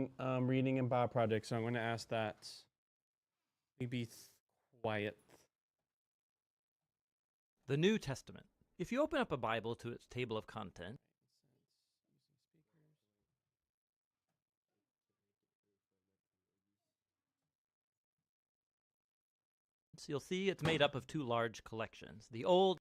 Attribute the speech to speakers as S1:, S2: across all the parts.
S1: doing reading and Bible project, so I'm going to ask that we be quiet.
S2: The New Testament. If you open up a Bible to its table of contents, you'll see it's made up of two large collections. The Old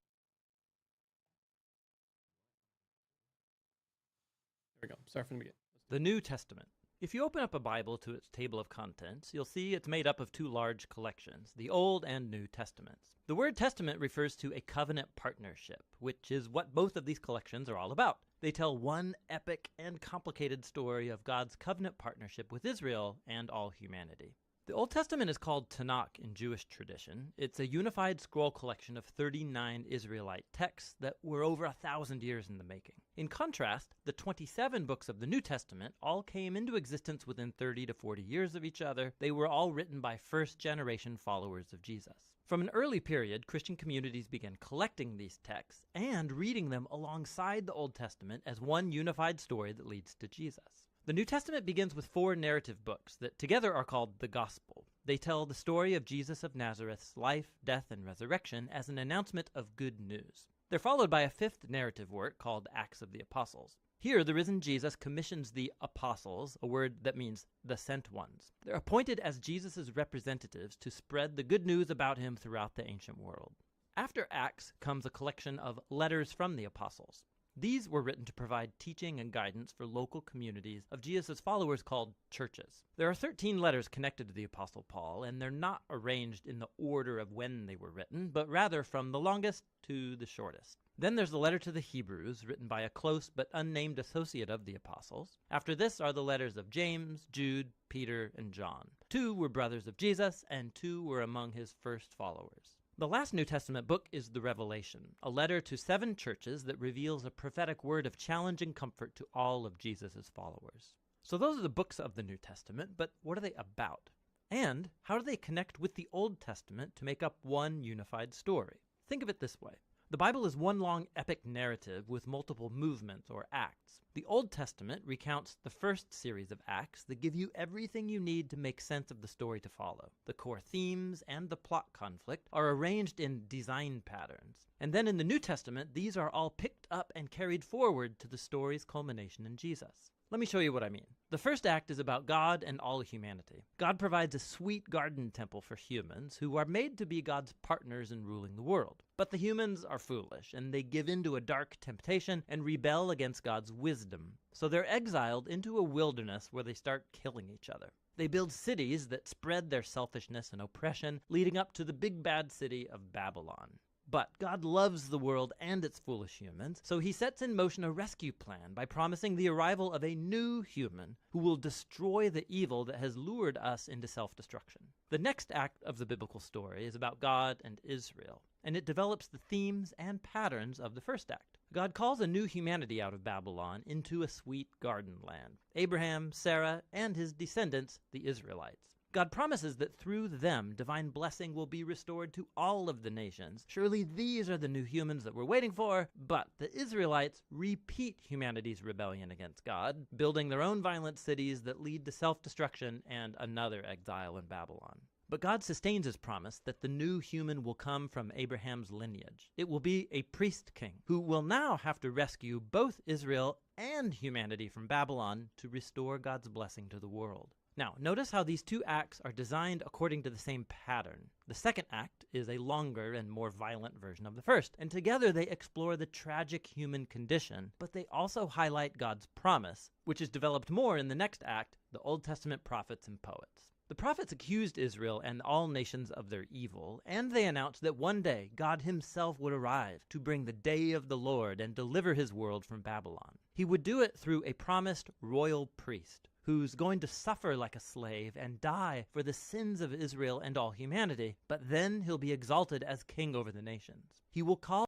S1: There we go. Start from the beginning.
S2: The New Testament. If you open up a Bible to its table of contents, you'll see it's made up of two large collections, the Old and New Testaments. The word testament refers to a covenant partnership, which is what both of these collections are all about. They tell one epic and complicated story of God's covenant partnership with Israel and all humanity. The Old Testament is called Tanakh in Jewish tradition. It's a unified scroll collection of 39 Israelite texts that were over 1,000 years in the making. In contrast, the 27 books of the New Testament all came into existence within 30 to 40 years of each other. They were all written by first-generation followers of Jesus. From an early period, Christian communities began collecting these texts and reading them alongside the Old Testament as one unified story that leads to Jesus. The New Testament begins with 4 narrative books that together are called the Gospel. They tell the story of Jesus of Nazareth's life, death, and resurrection as an announcement of good news. They're followed by a 5th narrative work called Acts of the Apostles. Here, the risen Jesus commissions the apostles, a word that means the sent ones. They're appointed as Jesus' representatives to spread the good news about him throughout the ancient world. After Acts comes a collection of letters from the apostles. These were written to provide teaching and guidance for local communities of Jesus' followers called churches. There are 13 letters connected to the Apostle Paul, and they're not arranged in the order of when they were written, but rather from the longest to the shortest. Then there's the letter to the Hebrews, written by a close but unnamed associate of the apostles. After this are the letters of James, Jude, Peter, and John. 2 were brothers of Jesus, and 2 were among his first followers. The last New Testament book is the Revelation, a letter to 7 churches that reveals a prophetic word of challenge and comfort to all of Jesus' followers. So those are the books of the New Testament, but what are they about? And how do they connect with the Old Testament to make up one unified story? Think of it this way. The Bible is one long epic narrative with multiple movements or acts. The Old Testament recounts the first series of acts that give you everything you need to make sense of the story to follow. The core themes and the plot conflict are arranged in design patterns. And then in the New Testament, these are all picked up and carried forward to the story's culmination in Jesus. Let me show you what I mean. The first act is about God and all humanity. God provides a sweet garden temple for humans who are made to be God's partners in ruling the world. But the humans are foolish, and they give in to a dark temptation and rebel against God's wisdom. So they're exiled into a wilderness where they start killing each other. They build cities that spread their selfishness and oppression, leading up to the big bad city of Babylon. But God loves the world and its foolish humans, so he sets in motion a rescue plan by promising the arrival of a new human who will destroy the evil that has lured us into self-destruction. The next act of the biblical story is about God and Israel, and it develops the themes and patterns of the first act. God calls a new humanity out of Babylon into a sweet garden land. Abraham, Sarah, and his descendants, the Israelites. God promises that through them, divine blessing will be restored to all of the nations. Surely these are the new humans that we're waiting for, but the Israelites repeat humanity's rebellion against God, building their own violent cities that lead to self-destruction and another exile in Babylon. But God sustains his promise that the new human will come from Abraham's lineage. It will be a priest king who will now have to rescue both Israel and humanity from Babylon to restore God's blessing to the world. Now, notice how these 2 acts are designed according to the same pattern. The second act is a longer and more violent version of the first, and together they explore the tragic human condition, but they also highlight God's promise, which is developed more in the next act, the Old Testament prophets and poets. The prophets accused Israel and all nations of their evil, and they announced that one day God himself would arrive to bring the day of the Lord and deliver his world from Babylon. He would do it through a promised royal priest who's going to suffer like a slave and die for the sins of Israel and all humanity, but then he'll be exalted as king over the nations. He will call...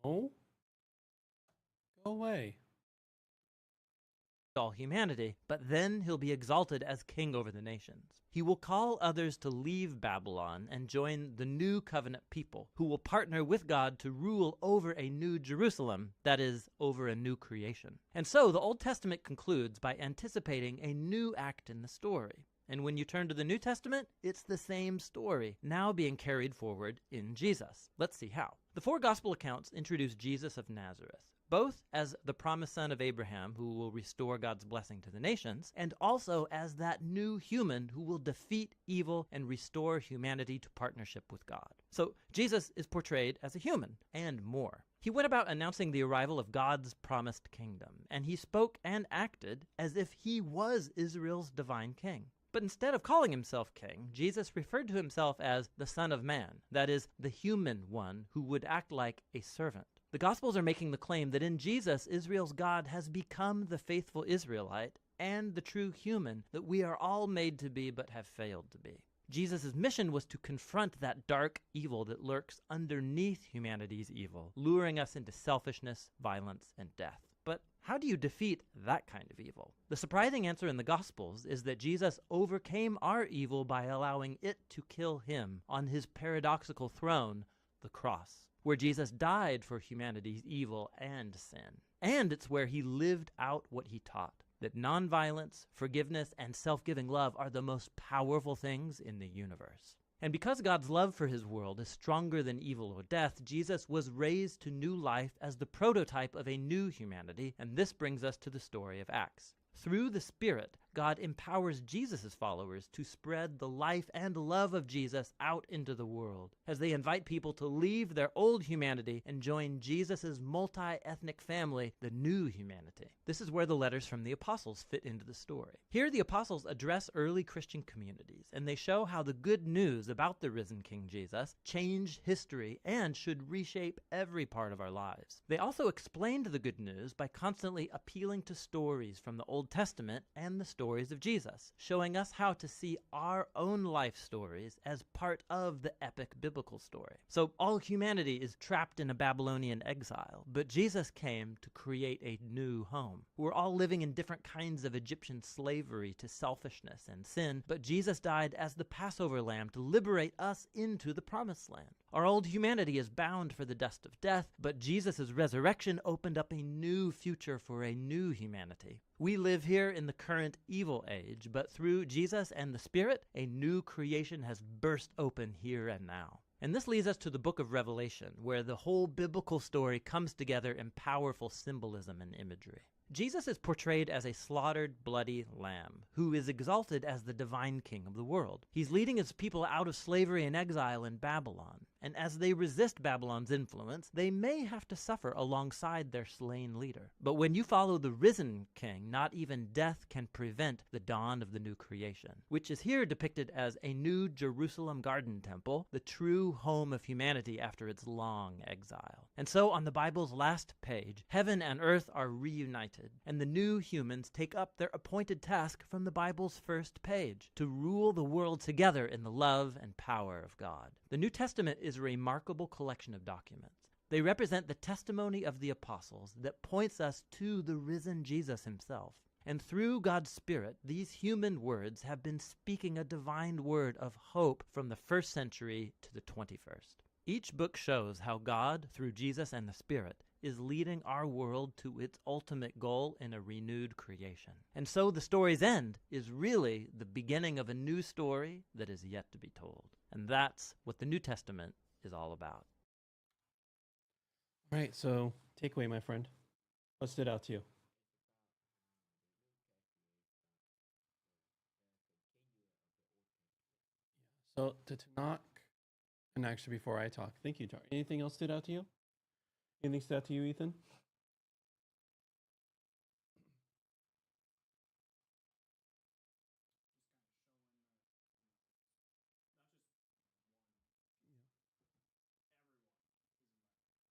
S1: No. Go away.
S2: all humanity, but then he'll be exalted as king over the nations. He will call others to leave Babylon and join the new covenant people who will partner with God to rule over a new Jerusalem, that is, over a new creation. And so the Old Testament concludes by anticipating a new act in the story. And when you turn to the New Testament, it's the same story, now being carried forward in Jesus. Let's see how. The four gospel accounts introduce Jesus of Nazareth, both as the promised son of Abraham who will restore God's blessing to the nations, and also as that new human who will defeat evil and restore humanity to partnership with God. So Jesus is portrayed as a human, and more. He went about announcing the arrival of God's promised kingdom, and he spoke and acted as if he was Israel's divine king. But instead of calling himself king, Jesus referred to himself as the Son of Man, that is, the human one who would act like a servant. The Gospels are making the claim that in Jesus, Israel's God has become the faithful Israelite and the true human that we are all made to be but have failed to be. Jesus' mission was to confront that dark evil that lurks underneath humanity's evil, luring us into selfishness, violence, and death. But how do you defeat that kind of evil? The surprising answer in the Gospels is that Jesus overcame our evil by allowing it to kill him on his paradoxical throne, the cross, where Jesus died for humanity's evil and sin. And it's where he lived out what he taught, that nonviolence, forgiveness, and self-giving love are the most powerful things in the universe. And because God's love for his world is stronger than evil or death, Jesus was raised to new life as the prototype of a new humanity, and this brings us to the story of Acts. Through the Spirit, God empowers Jesus' followers to spread the life and love of Jesus out into the world as they invite people to leave their old humanity and join Jesus' multi-ethnic family, the new humanity. This is where the letters from the apostles fit into the story. Here the apostles address early Christian communities, and they show how the good news about the risen King Jesus changed history and should reshape every part of our lives. They also explained the good news by constantly appealing to stories from the Old Testament and the stories of Jesus, showing us how to see our own life stories as part of the epic biblical story. So all humanity is trapped in a Babylonian exile, but Jesus came to create a new home. We're all living in different kinds of Egyptian slavery to selfishness and sin, but Jesus died as the Passover lamb to liberate us into the promised land. Our old humanity is bound for the dust of death, but Jesus' resurrection opened up a new future for a new humanity. We live here in the current evil age, but through Jesus and the Spirit, a new creation has burst open here and now. And this leads us to the book of Revelation, where the whole biblical story comes together in powerful symbolism and imagery. Jesus is portrayed as a slaughtered, bloody lamb, who is exalted as the divine king of the world. He's leading his people out of slavery and exile in Babylon, and as they resist Babylon's influence, they may have to suffer alongside their slain leader. But when you follow the risen king, not even death can prevent the dawn of the new creation, which is here depicted as a new Jerusalem garden temple, the true home of humanity after its long exile. And so on the Bible's last page, heaven and earth are reunited, and the new humans take up their appointed task from the Bible's first page, to rule the world together in the love and power of God. The New Testament is a remarkable collection of documents. They represent the testimony of the apostles that points us to the risen Jesus himself. And through God's Spirit, these human words have been speaking a divine word of hope from the 1st century to the 21st. Each book shows how God, through Jesus and the Spirit, is leading our world to its ultimate goal in a renewed creation. And so the story's end is really the beginning of a new story that is yet to be told. And that's what the New Testament is all about.
S1: All right, so takeaway, my friend. What stood out to you? So to knock, and actually before I talk, thank you, Tar. Anything else stood out to you? Anything stood out to you, Ethan?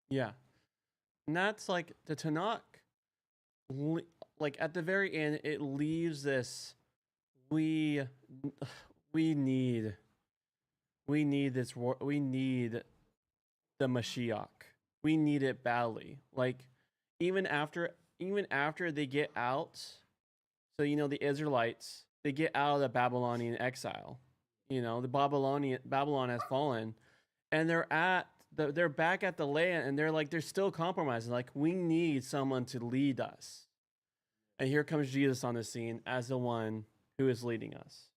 S1: Yeah. And that's like the Tanakh, like at the very end, it leaves this, we need this, we need the Mashiach. We need it badly. Like even after they get out So, the Israelites, they get out of the Babylonian exile. Babylon has fallen, and they're back at the land, and they're still compromising. Like, we need someone to lead us. And here comes Jesus on the scene as the one who is leading us.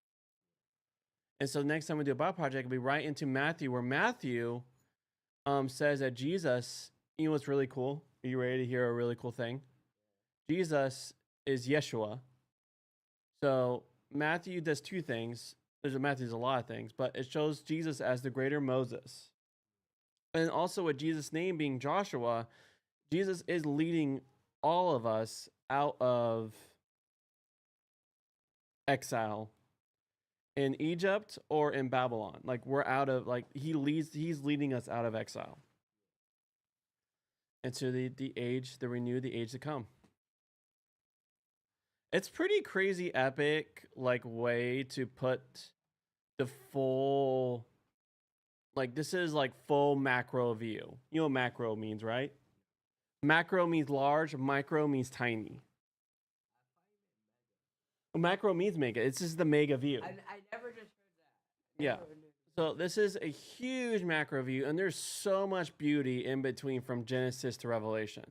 S1: And so next time we do a Bible project, we'll be right into Matthew, where Matthew says that Jesus, what's really cool? Are you ready to hear a really cool thing? Jesus is Yeshua. So Matthew does two things. Matthew's a lot of things, but it shows Jesus as the greater Moses. And also with Jesus' name being Joshua, Jesus is leading all of us out of exile in Egypt or in Babylon. Like, we're out of, like, he's leading us out of exile into the age to come. It's pretty crazy epic, like, way to put the full, like, this is like full macro view. You know what macro means, right? Macro means large, micro means tiny. Macro means mega. It's just the mega view.
S3: I never just heard that.
S1: Yeah. So this is a huge macro view, and there's so much beauty in between from Genesis to Revelation.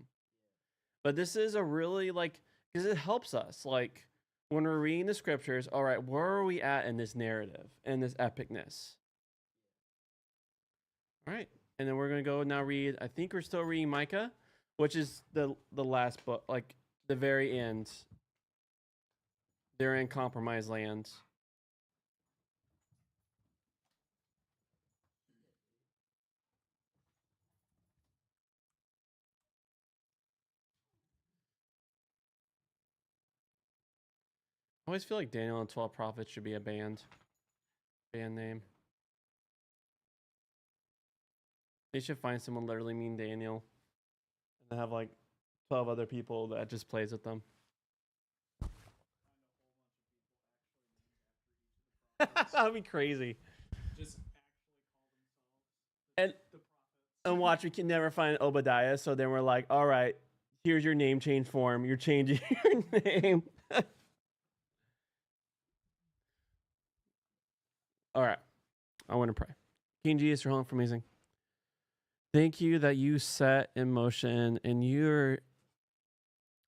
S1: But this is a really, like, because it helps us, like, when we're reading the scriptures, all right, where are we at in this narrative and this epicness? All right. And then we're going to go now read, I think we're still reading Micah, which is the last book, like the very end. They're in compromised lands. I always feel like Daniel and 12 Prophets should be a band name. They should find someone literally named Daniel and have like 12 other people that just plays with them. That'd be crazy.
S4: Just
S1: And watch, we can never find Obadiah, so then we're like, all right, here's your name change form. You're changing your name. All right. I want to pray. King Jesus, you're home for amazing. Thank you that you set in motion, and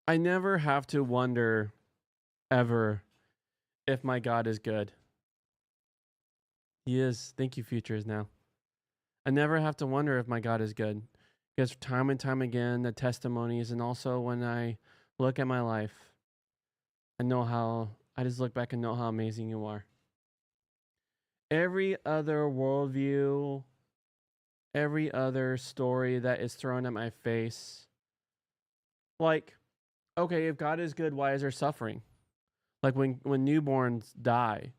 S1: I never have to wonder ever if my God is good. He is. Thank you, Futures now. I never have to wonder if my God is good, because time and time again, the testimonies, and also when I look at my life, I just look back and know how amazing you are. Every other worldview, every other story that is thrown at my face, like, okay, if God is good, why is there suffering? Like when newborns die,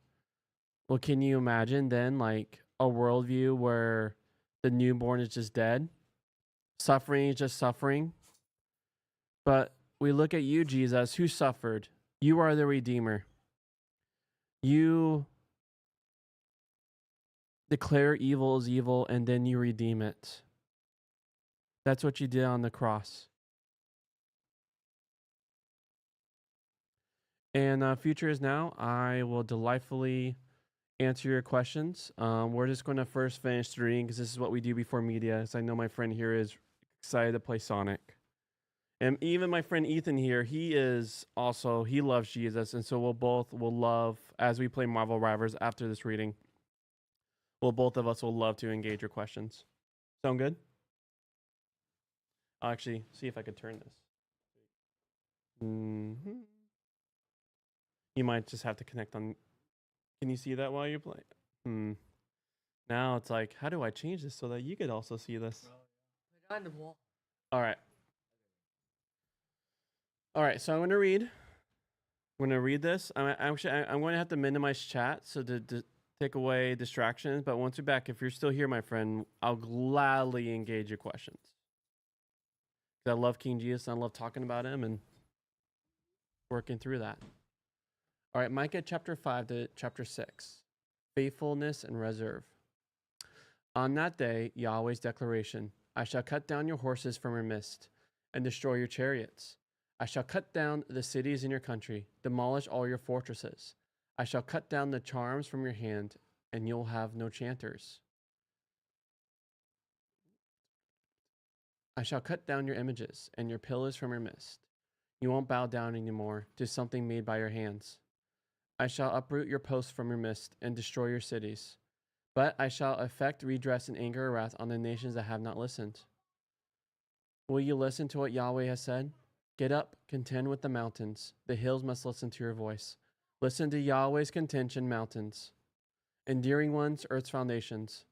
S1: well, can you imagine then, like, a worldview where the newborn is just dead? Suffering is just suffering. But we look at you, Jesus, who suffered. You are the Redeemer. You declare evil is evil, and then you redeem it. That's what you did on the cross. And future is now. I will delightfully answer your questions. We're just going to first finish the reading, because this is what we do before media, because I know my friend here is excited to play Sonic. And even my friend Ethan here, he loves Jesus, and so we'll love, as we play Marvel Rivals after this reading, both of us will love to engage your questions. Sound good? I'll actually see if I could turn this. Mm-hmm. You might just have to connect on. Can you see that while you're playing? Now it's like, how do I change this so that you could also see this?
S3: Put it on the wall.
S1: All right. So I'm going to read. I'm going to read this. I'm going to have to minimize chat so to take away distractions. But once you're back, if you're still here, my friend, I'll gladly engage your questions. I love King Jesus, and I love talking about him and working through that. All right, Micah chapter 5 to chapter 6. Faithfulness and reserve. On that day, Yahweh's declaration, I shall cut down your horses from your midst and destroy your chariots. I shall cut down the cities in your country, demolish all your fortresses. I shall cut down the charms from your hand, and you'll have no chanters. I shall cut down your images and your pillars from your midst. You won't bow down anymore to something made by your hands. I shall uproot your posts from your midst and destroy your cities. But I shall effect redress and anger or wrath on the nations that have not listened. Will you listen to what Yahweh has said? Get up, contend with the mountains. The hills must listen to your voice. Listen to Yahweh's contention, mountains. Enduring ones, earth's foundations.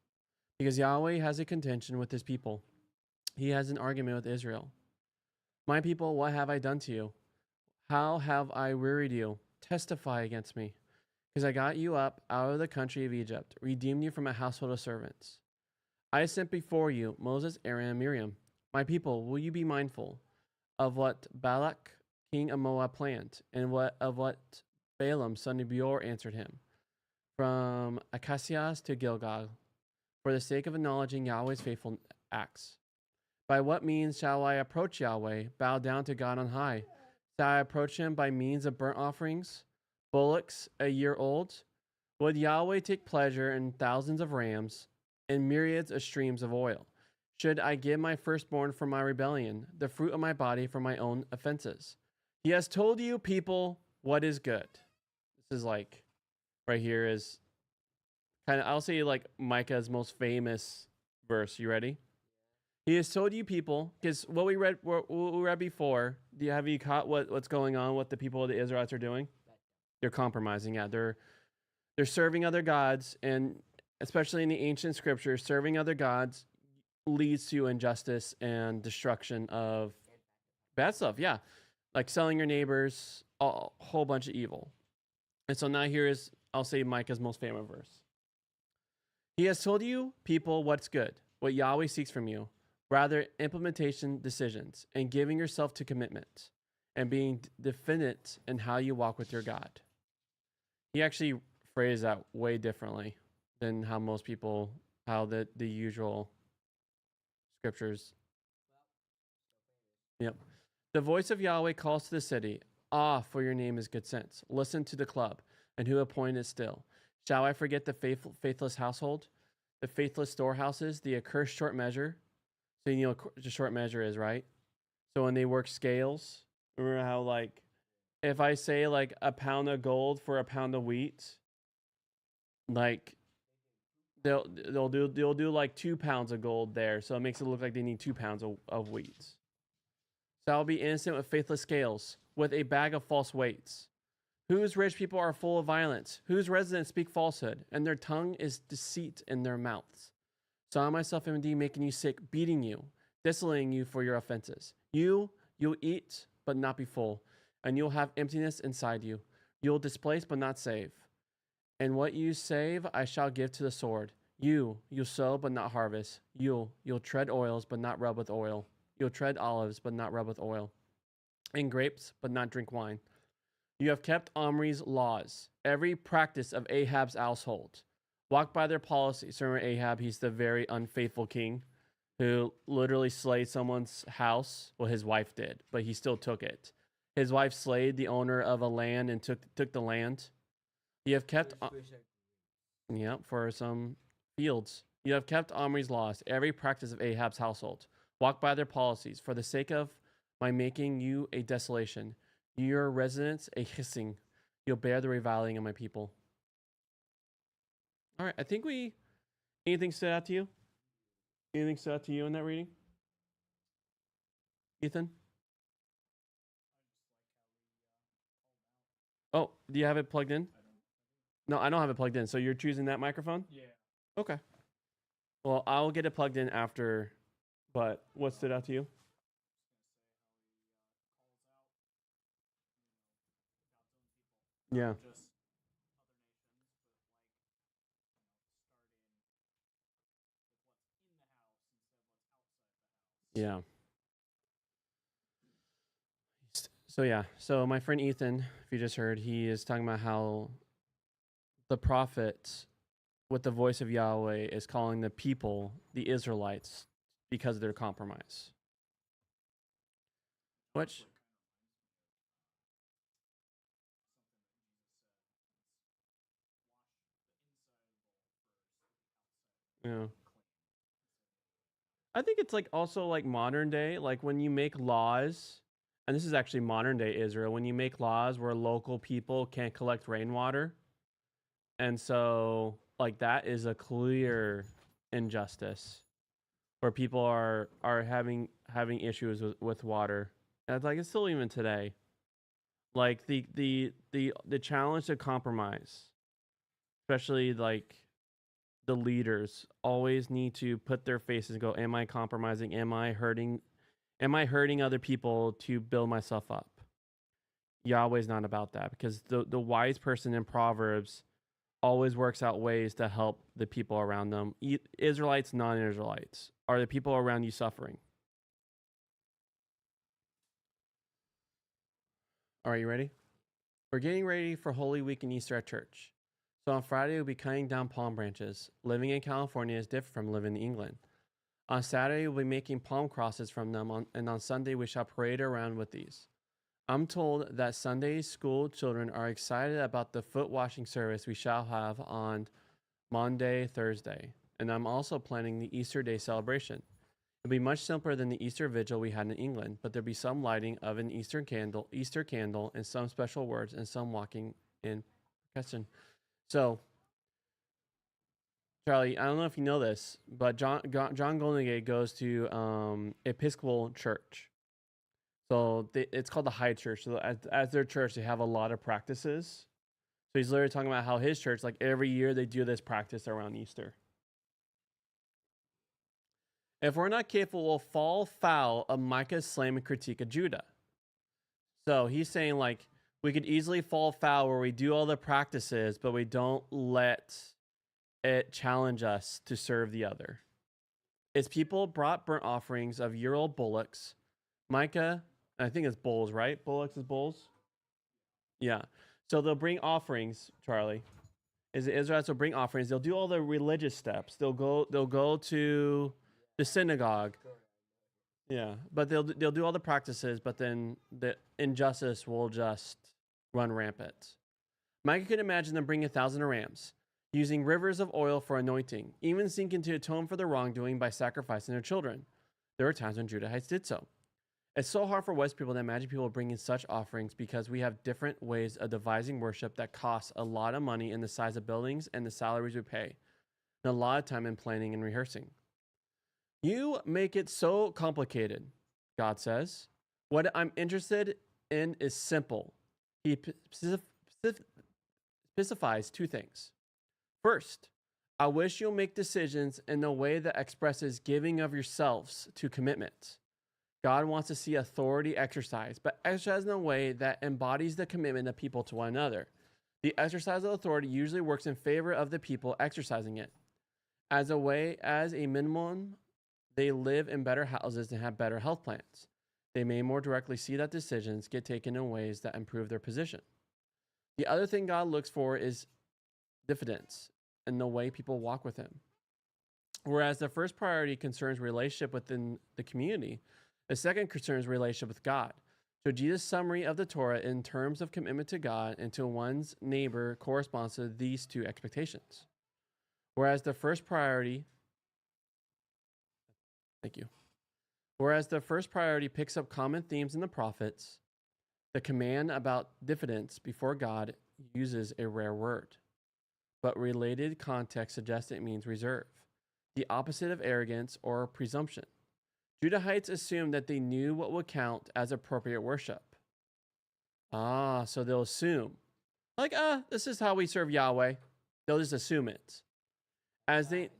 S1: Because Yahweh has a contention with his people. He has an argument with Israel. My people, what have I done to you? How have I wearied you? Testify against me. Because I got you up out of the country of Egypt, redeemed you from a household of servants. I sent before you Moses, Aaron, and Miriam. My people, will you be mindful of what Balak, king of Moab, planned, and of what Balaam, son of Beor, answered him? From Acacias to Gilgal, for the sake of acknowledging Yahweh's faithful acts. By what means shall I approach Yahweh, bow down to God on high? Shall I approach him by means of burnt offerings, bullocks a year old? Would Yahweh take pleasure in thousands of rams and myriads of streams of oil? Should I give my firstborn for my rebellion, the fruit of my body for my own offenses? He has told you, people, what is good. This is like, right here is kind of, I'll say like Micah's most famous verse. You ready? He has told you, people, because what we read before. Have you caught what's going on? What the people of the Israelites are doing? They're compromising. Yeah, they're serving other gods, and especially in the ancient scriptures, serving other gods leads to injustice and destruction of bad stuff. Yeah, like selling your neighbors, a whole bunch of evil. And so now here is, I'll say, Micah's most famous verse. He has told you, people, what's good, what Yahweh seeks from you. Rather, implementation decisions and giving yourself to commitment and being definite in how you walk with your God. He actually phrased that way differently than how most people, how the usual scriptures. Yep. The voice of Yahweh calls to the city. Ah, for your name is good sense. Listen to the club, and who appointed still. Shall I forget the faithless household, the faithless storehouses, the accursed short measure? So you know what a short measure is, right? So when they work scales, remember how like, if I say like a pound of gold for a pound of wheat, like they'll do like 2 pounds of gold there, so it makes it look like they need 2 pounds of wheat. So I'll be innocent with faithless scales, with a bag of false weights. Whose rich people are full of violence, whose residents speak falsehood, and their tongue is deceit in their mouths. So I myself am indeed making you sick, beating you, desolating you for your offenses. You'll eat, but not be full, and you'll have emptiness inside you. You'll displace, but not save. And what you save, I shall give to the sword. You'll sow, but not harvest. You'll tread oils, but not rub with oil. You'll tread olives, but not rub with oil. And grapes, but not drink wine. You have kept Omri's laws, every practice of Ahab's household. Walk by their policies. Remember Ahab, he's the very unfaithful king who literally slayed someone's house. Well, his wife did, but he still took it. His wife slayed the owner of a land and took the land. You have kept... for some fields. You have kept Omri's laws, every practice of Ahab's household. Walk by their policies, for the sake of my making you a desolation, your residents a hissing. You'll bear the reviling of my people. All right, I think anything stood out to you? Anything stood out to you in that reading? Ethan? Oh, do you have it plugged in? No, I don't have it plugged in. So you're choosing that microphone?
S4: Yeah.
S1: Okay. Well, I'll get it plugged in after, but what stood out to you? Yeah. Yeah. So my friend Ethan, if you just heard, he is talking about how the prophet with the voice of Yahweh is calling the people, the Israelites, because of their compromise. Which, Yeah. I think it's like also like modern day, like when you make laws, and this is actually modern day Israel, when you make laws where local people can't collect rainwater, and so like that is a clear injustice where people are having issues with water. And it's like it's still even today. Like the challenge to compromise, especially like the leaders always need to put their faces and go, am I compromising? Am I hurting other people to build myself up? Yahweh's not about that, because the wise person in Proverbs always works out ways to help the people around them. Israelites, non-Israelites. Are the people around you suffering? Are you ready? We're getting ready for Holy Week and Easter at church. So on Friday, we'll be cutting down palm branches. Living in California is different from living in England. On Saturday, we'll be making palm crosses from them, and on Sunday, we shall parade around with these. I'm told that Sunday school children are excited about the foot washing service we shall have on Monday, Thursday, and I'm also planning the Easter Day celebration. It'll be much simpler than the Easter vigil we had in England, but there'll be some lighting of an Easter candle, and some special words, and some walking in procession. So, Charlie, I don't know if you know this, but John Golden Gate goes to Episcopal Church. So it's called the High Church. So as their church, they have a lot of practices. So he's literally talking about how his church, like every year, they do this practice around Easter. If we're not careful, we'll fall foul of Micah's slam and critique of Judah. So he's saying like we could easily fall foul where we do all the practices, but we don't let it challenge us to serve the other. Its people brought burnt offerings of year-old bullocks. Micah, I think it's bulls, right? Bullocks is bulls? Yeah. So they'll bring offerings, Charlie. Is the Israelites will bring offerings. They'll do all the religious steps. They'll go to the synagogue. Yeah. But they'll do all the practices, but then the injustice will just run rampant. Micah could imagine them bringing 1,000 rams, using rivers of oil for anointing, even seeking to atone for their wrongdoing by sacrificing their children. There were times when Judahites did so. It's so hard for West people to imagine people bringing such offerings because we have different ways of devising worship that costs a lot of money in the size of buildings and the salaries we pay, and a lot of time in planning and rehearsing. You make it so complicated, God says. What I'm interested in is simple. He specifies two things. First, I wish you'll make decisions in a way that expresses giving of yourselves to commitment. God wants to see authority exercised, but exercised in a way that embodies the commitment of people to one another. The exercise of authority usually works in favor of the people exercising it. As a minimum, they live in better houses and have better health plans. They may more directly see that decisions get taken in ways that improve their position. The other thing God looks for is diffidence in the way people walk with him. Whereas the first priority concerns relationship within the community, the second concerns relationship with God. So Jesus' summary of the Torah in terms of commitment to God and to one's neighbor corresponds to these two expectations. Whereas the first priority picks up common themes in the prophets, the command about diffidence before God uses a rare word, but related context suggests it means reserve, the opposite of arrogance or presumption. Judahites assumed that they knew what would count as appropriate worship. So they'll assume, like, this is how we serve Yahweh. They'll just assume it. Instead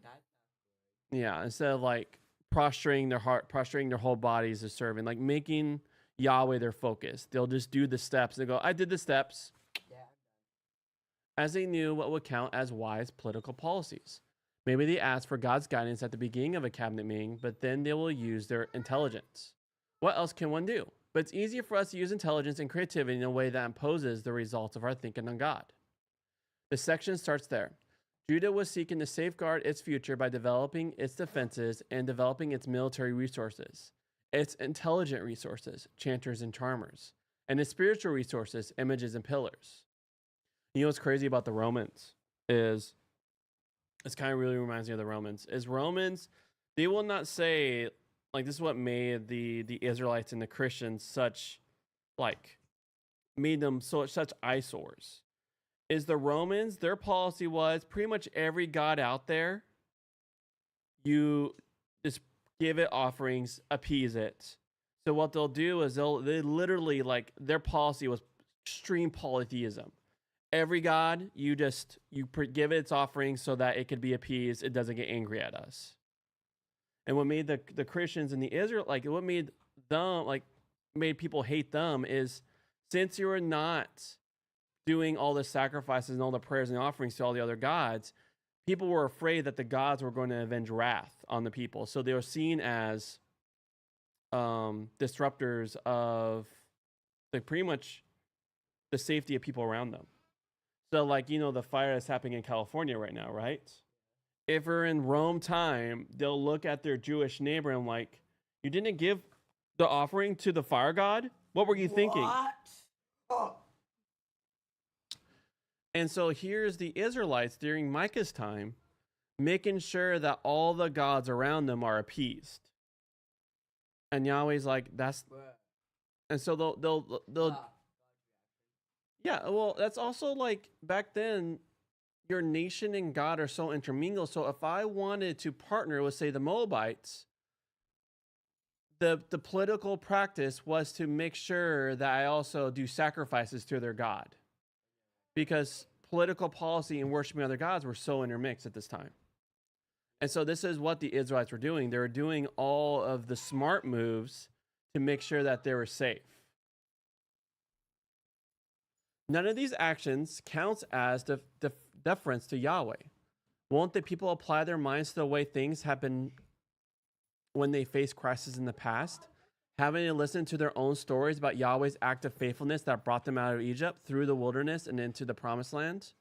S1: of like prostrating their heart, prostrating their whole bodies to serving, like making Yahweh their focus. They'll just do the steps. They go, I did the steps. Yeah. As they knew what would count as wise political policies. Maybe they ask for God's guidance at the beginning of a cabinet meeting, but then they will use their intelligence. What else can one do? But it's easier for us to use intelligence and creativity in a way that imposes the results of our thinking on God. The section starts there. Judah was seeking to safeguard its future by developing its defenses and developing its military resources, its intelligent resources, chanters and charmers, and its spiritual resources, images and pillars. You know what's crazy about the Romans is This kind of really reminds me of the Romans. Is Romans, they will not say, like, this is what made the Israelites and the Christians such, like, made them such eyesores. Is the Romans, their policy was pretty much every god out there, you just give it offerings, appease it. So what they'll do is they literally, like, their policy was extreme polytheism. Every god, you give it its offerings so that it could be appeased. It doesn't get angry at us. And what made the Christians and the Israel, like, what made them, like, made people hate them is, since you were not doing all the sacrifices and all the prayers and offerings to all the other gods, people were afraid that the gods were going to avenge wrath on the people. So they were seen as disruptors of, like, pretty much the safety of people around them. So, like, you know, the fire that's happening in California right now, right? If we're in Rome time, they'll look at their Jewish neighbor and, like, you didn't give the offering to the fire god? What were you thinking?
S3: What? Oh.
S1: And so here's the Israelites during Micah's time, making sure that all the gods around them are appeased. And Yahweh's like, that's, and so they'll yeah, well, that's also, like, back then, your nation and God are so intermingled. So if I wanted to partner with, say, the Moabites, the political practice was to make sure that I also do sacrifices to their God, because political policy and worshiping other gods were so intermixed at this time. And so this is what the Israelites were doing. They were doing all of the smart moves to make sure that they were safe. None of these actions counts as deference to Yahweh. Won't the people apply their minds to the way things have been when they faced crisis in the past, having to listen to their own stories about Yahweh's act of faithfulness that brought them out of Egypt through the wilderness and into the promised land?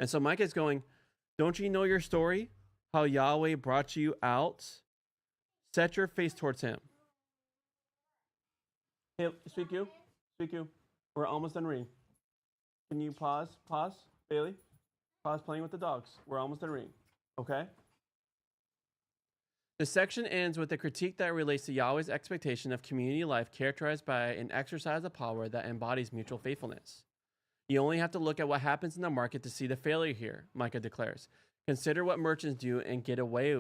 S1: And so Micah is going, don't you know your story? How Yahweh brought you out? Set your face towards him. Hey, speak you. We're almost done reading. Can you pause, Bailey? Pause playing with the dogs. We're almost done reading, okay? The section ends with a critique that relates to Yahweh's expectation of community life characterized by an exercise of power that embodies mutual faithfulness. You only have to look at what happens in the market to see the failure here, Micah declares. Consider what merchants do and get away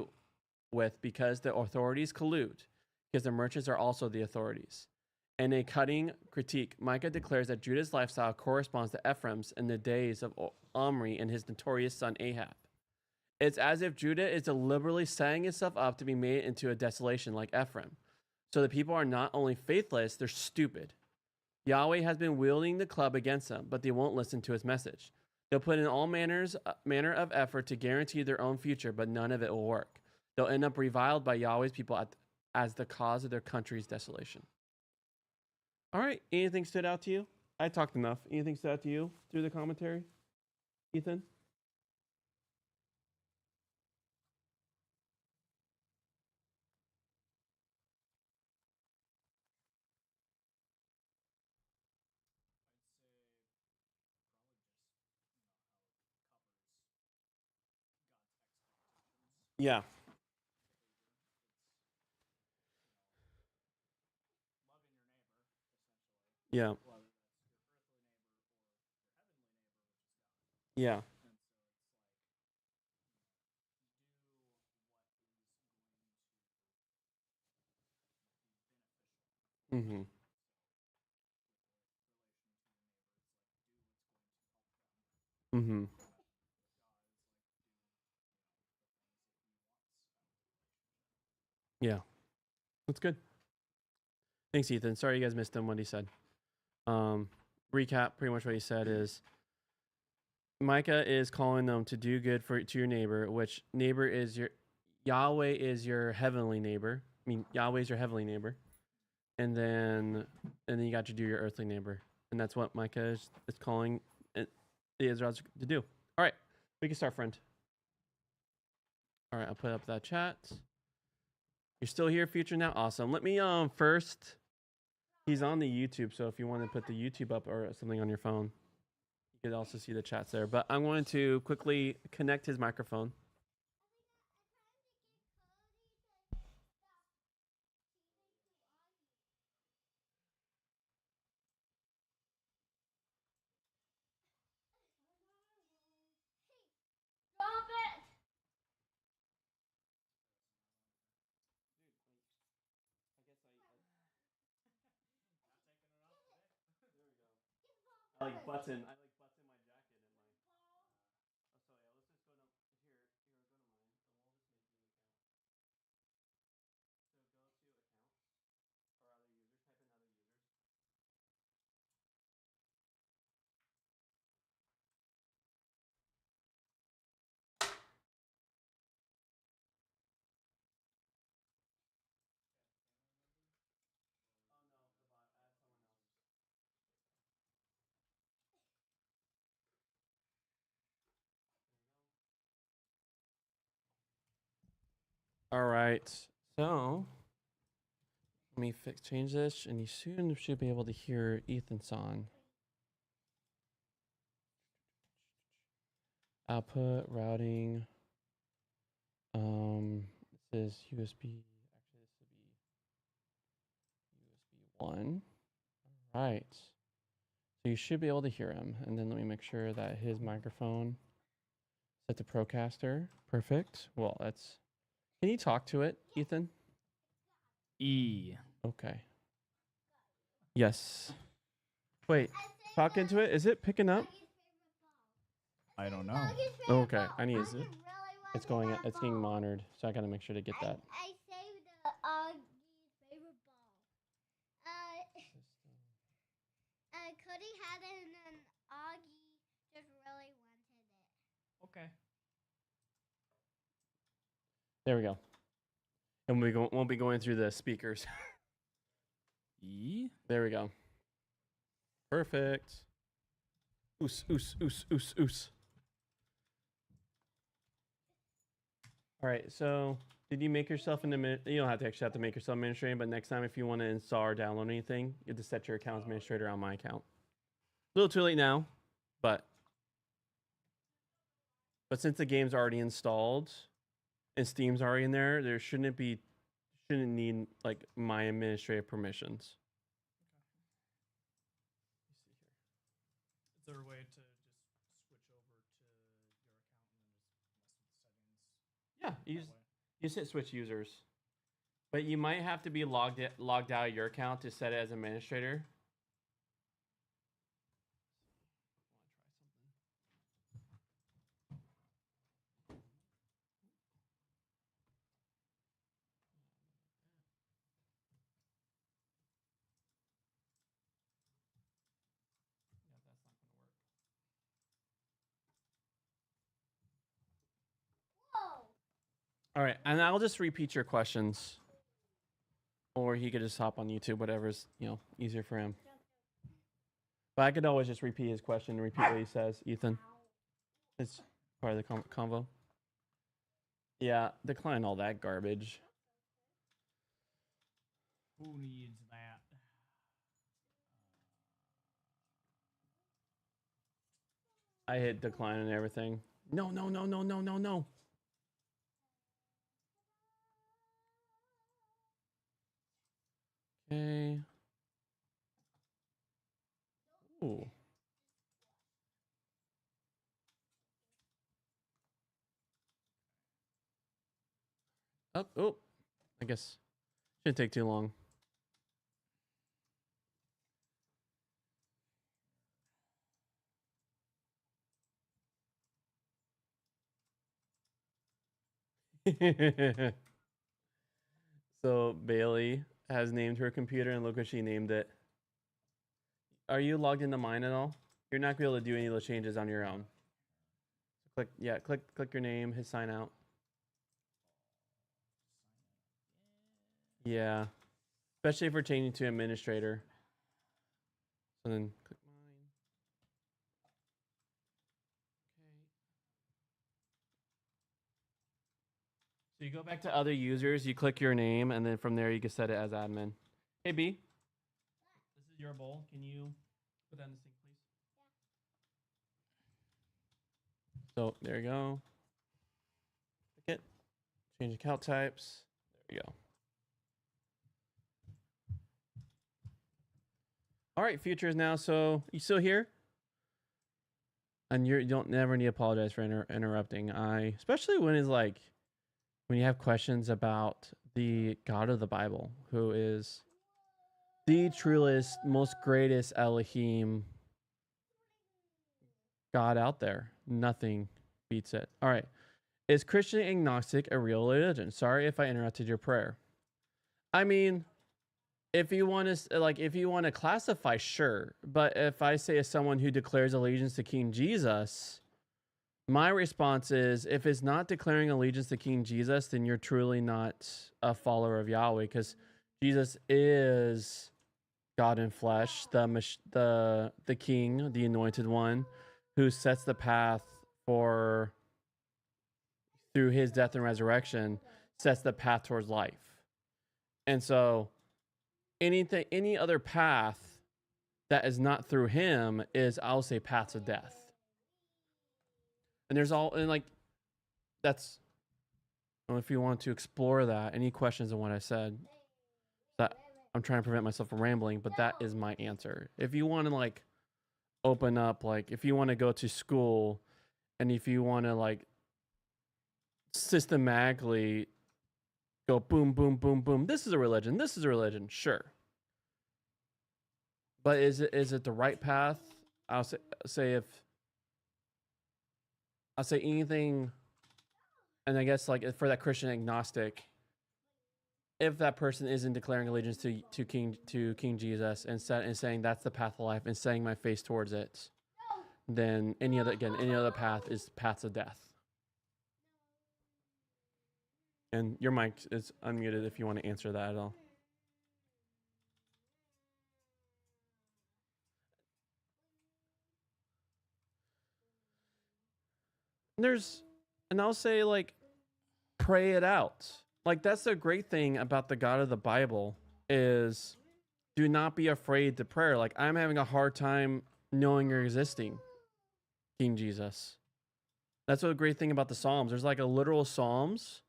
S1: with because the authorities collude, because the merchants are also the authorities. In a cutting critique, Micah declares that Judah's lifestyle corresponds to Ephraim's in the days of Omri and his notorious son Ahab. It's as if Judah is deliberately setting itself up to be made into a desolation like Ephraim. So the people are not only faithless, they're stupid. Yahweh has been wielding the club against them, but they won't listen to his message. They'll put in all manner of effort to guarantee their own future, but none of it will work. They'll end up reviled by Yahweh's people as the cause of their country's desolation. All right, anything stood out to you? I talked enough. Anything stood out to you through the commentary, Ethan? Yeah. Yeah. Yeah. Mm-hmm. Mm-hmm. Yeah. That's good. Thanks, Ethan. Sorry you guys missed him what he said. Recap, pretty much what he said is Micah is calling them to do good to your neighbor, which neighbor is Yahweh is your heavenly neighbor. I mean, Yahweh is your heavenly neighbor. And then you got to do your earthly neighbor. And that's what Micah is calling the Israelites to do. All right, we can start, friend. All right, I'll put up that chat. You're still here, future now? Awesome. Let me first, he's on the YouTube, so if you want to put the YouTube up or something on your phone, you can also see the chats there. But I'm going to quickly connect his microphone. I like button my jacket and my. All right. So let me change this, and you soon should be able to hear Ethan song. Output routing. This is USB. Actually, this would be USB 1. All right. So you should be able to hear him, and then let me make sure that his microphone set to Procaster. Perfect. Well, that's. Can you talk to it, Ethan?
S4: E.
S1: Okay. Yes. Wait. Talk into it. Is it picking up?
S4: I don't know.
S1: Okay. I need it. It's going. It's getting monitored, so I gotta make sure to get that.
S5: I saved the Augie's favorite ball. Cody had it, and then Augie just really wanted it.
S4: Okay.
S1: There we go. And won't be going through the speakers.
S4: E.
S1: There we go. Perfect. Oos, oos, oos, oos, oos. All right, so did you make yourself an administrator? You don't actually have to make yourself administrator, but next time if you want to install or download anything, you have to set your account as administrator on my account. A little too late now, but since the game's already installed and Steam's already in there shouldn't need like my administrative permissions.
S4: Is there a way to just switch over to your account and then just mess with the settings?
S1: Yeah,
S4: that way?
S1: you just hit switch users, but you might have to be logged out of your account to set it as administrator.
S5: Whoa!
S1: All right, and I'll just repeat your questions, or he could just hop on YouTube, whatever's easier for him. But I could always just repeat his question and repeat what he says, Ethan. It's part of the convo. Yeah, decline all that garbage.
S4: Who needs that?
S1: I hit decline and everything. No, no, no, no, no, no, no. Okay. Ooh. Oh, I guess shouldn't take too long. So Bailey has named her computer, and look what she named it. Are you logged into mine at all? You're not gonna be able to do any of those changes on your own. Click your name, hit sign out. Yeah, especially if we're changing to administrator. So then click mine. Okay. So you go back to other users, you click your name, and then from there you can set it as admin. Hey B, this is your bowl. Can you put that in the sink, please? Yeah. So there you go. Click it. Change account types. There you go. All right, futures now. So you still here? And you don't never need to apologize for interrupting. Especially when it's like when you have questions about the God of the Bible, who is the truest, most greatest Elohim God out there. Nothing beats it. All right. Is Christian agnostic a real religion? Sorry if I interrupted your prayer. I mean, if you want to if you want to classify, sure. But if I say as someone who declares allegiance to King Jesus, my response is if it's not declaring allegiance to King Jesus, then you're truly not a follower of Yahweh, because Jesus is God in flesh, the King, the Anointed One, who sets the path for, through his death and resurrection, sets the path towards life. And so any other path that is not through him is, I'll say, paths of death. And there's that's, I don't know if you want to explore that. Any questions on what I said? That I'm trying to prevent myself from rambling, but that is my answer. If you want to open up, if you want to go to school and if you want to systematically go boom, boom, boom, boom, this is a religion, sure. But is it the right path? I'll say anything, and I guess for that Christian agnostic, if that person isn't declaring allegiance to King Jesus and saying that's the path of life and setting my face towards it, then any other path is paths of death. And your mic is unmuted if you want to answer that at all. And I'll say pray it out. That's the great thing about the God of the Bible is do not be afraid to pray. I'm having a hard time knowing you're existing, King Jesus. That's a great thing about the Psalms. There's a literal Psalms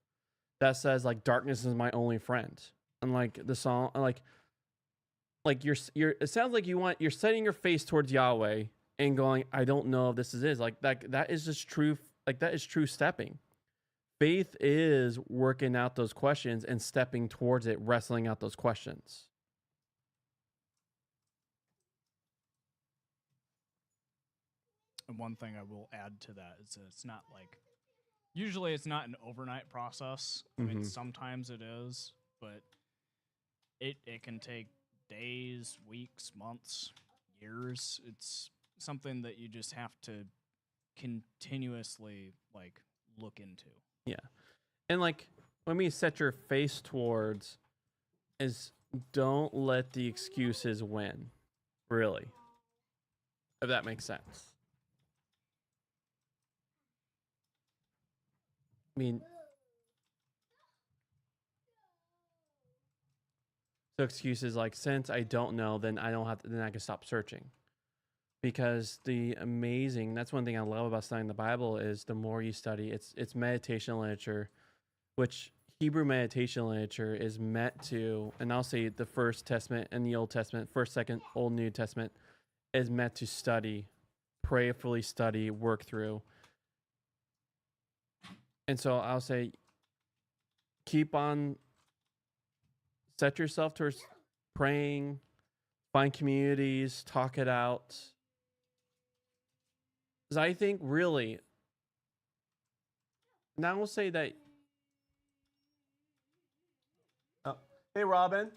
S1: that says darkness is my only friend. And the Psalm, you're it sounds like you're setting your face towards Yahweh and going, I don't know if this is that is just true. That is true stepping. Faith is working out those questions and stepping towards it, wrestling out those questions.
S4: And one thing I will add to that is that it's not usually it's not an overnight process. I mean, sometimes it is, but it can take days, weeks, months, years. It's something that you just have to continuously look into.
S1: Yeah. And when we set your face towards is don't let the excuses win. Really. If that makes sense. I mean, so excuses since I don't know, then I don't have to, then I can stop searching. Because that's one thing I love about studying the Bible is the more you study, it's meditation literature, which Hebrew meditation literature is meant to, and I'll say the First Testament and the Old Testament, First, Second, Old, New Testament is meant to study, prayerfully study, work through. And so I'll say, set yourself towards praying, find communities, talk it out. Because I think really, now we'll say that. Oh, hey, Robin.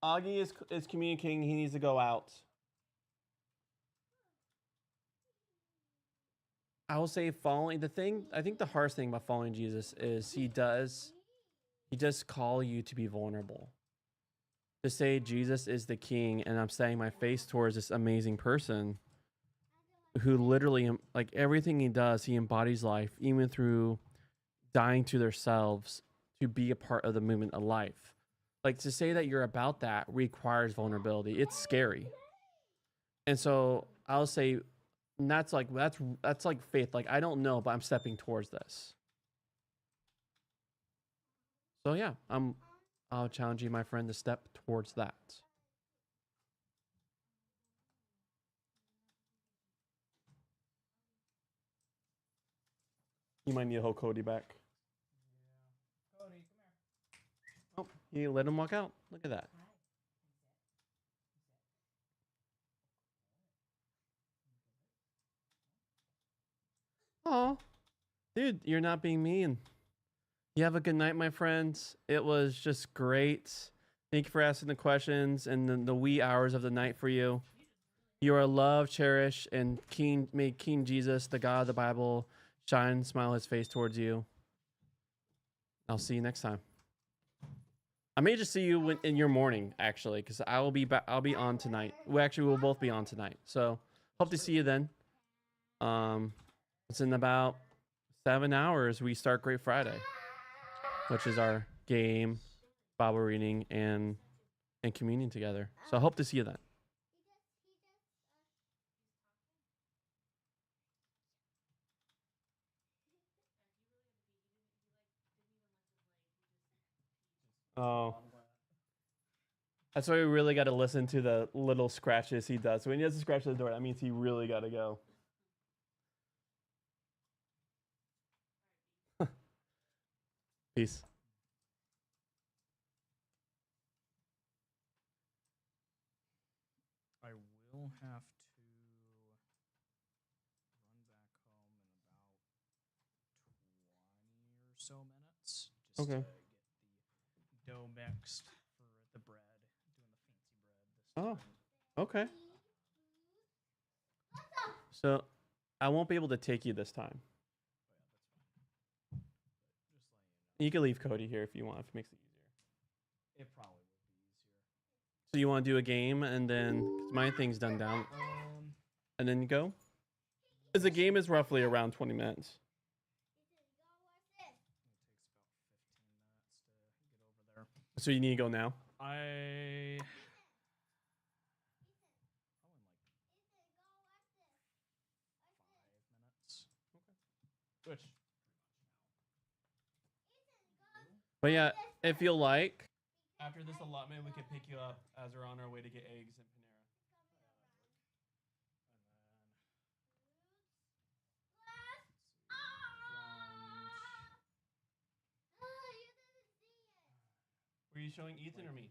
S1: Augie is communicating. He needs to go out. I will say following I think the hardest thing about following Jesus is he does call you to be vulnerable. To say Jesus is the King and I'm setting my face towards this amazing person who literally, everything he does, he embodies life, even through dying to themselves to be a part of the movement of life. To say that you're about that requires vulnerability. It's scary. And so I'll say, and that's faith. I don't know, but I'm stepping towards this. So yeah, I'll challenge you, my friend, to step towards that. You might need to hold Cody back.
S4: Yeah. Cody, come here.
S1: Oh, you let him walk out. Look at that. Oh, dude, you're not being mean. You have a good night, my friends. It was just great. Thank you for asking the questions and the wee hours of the night for you. You are loved, cherished, and may King Jesus, the God of the Bible, shine, smile his face towards you. I'll see you next time. I may just see you in your morning, actually, because I'll be on tonight. We'll both be on tonight. So hope to see you then. It's in about 7 hours. We start Great Friday, which is our game, Bible reading, and communion together. So I hope to see you then. Oh. That's why we really got to listen to the little scratches he does. So when he does a scratch at the door, that means he really got to go. Peace.
S4: I will have to run back home in about 20 or so minutes. Just
S1: Okay.
S4: to get the dough mixed for the bread. Doing the fancy bread this time.
S1: Oh, okay. So I won't be able to take you this time.
S4: But yeah, that's fine. But just letting
S1: You can leave Cody here if you want, if it makes it easier.
S4: it probably would be easier.
S1: So you want to do a game and then 'cause my thing's done down and then go? Because the game is roughly around 20 minutes.
S4: It takes about 15 minutes to get over there.
S1: So you need to go now?
S4: I probably in like 5 minutes. Which
S1: But yeah, if you like, after this allotment, we could pick you up as we're on our way to get eggs and Panera. Were you showing Ethan or me?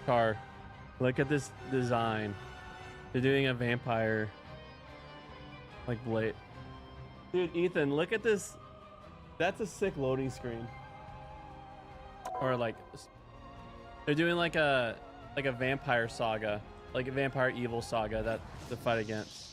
S1: Car. Look at this design. They're doing a vampire like blade. Dude, Ethan, look at this. That's a sick loading screen. Or like they're doing like a vampire saga, like a vampire evil saga that to fight against.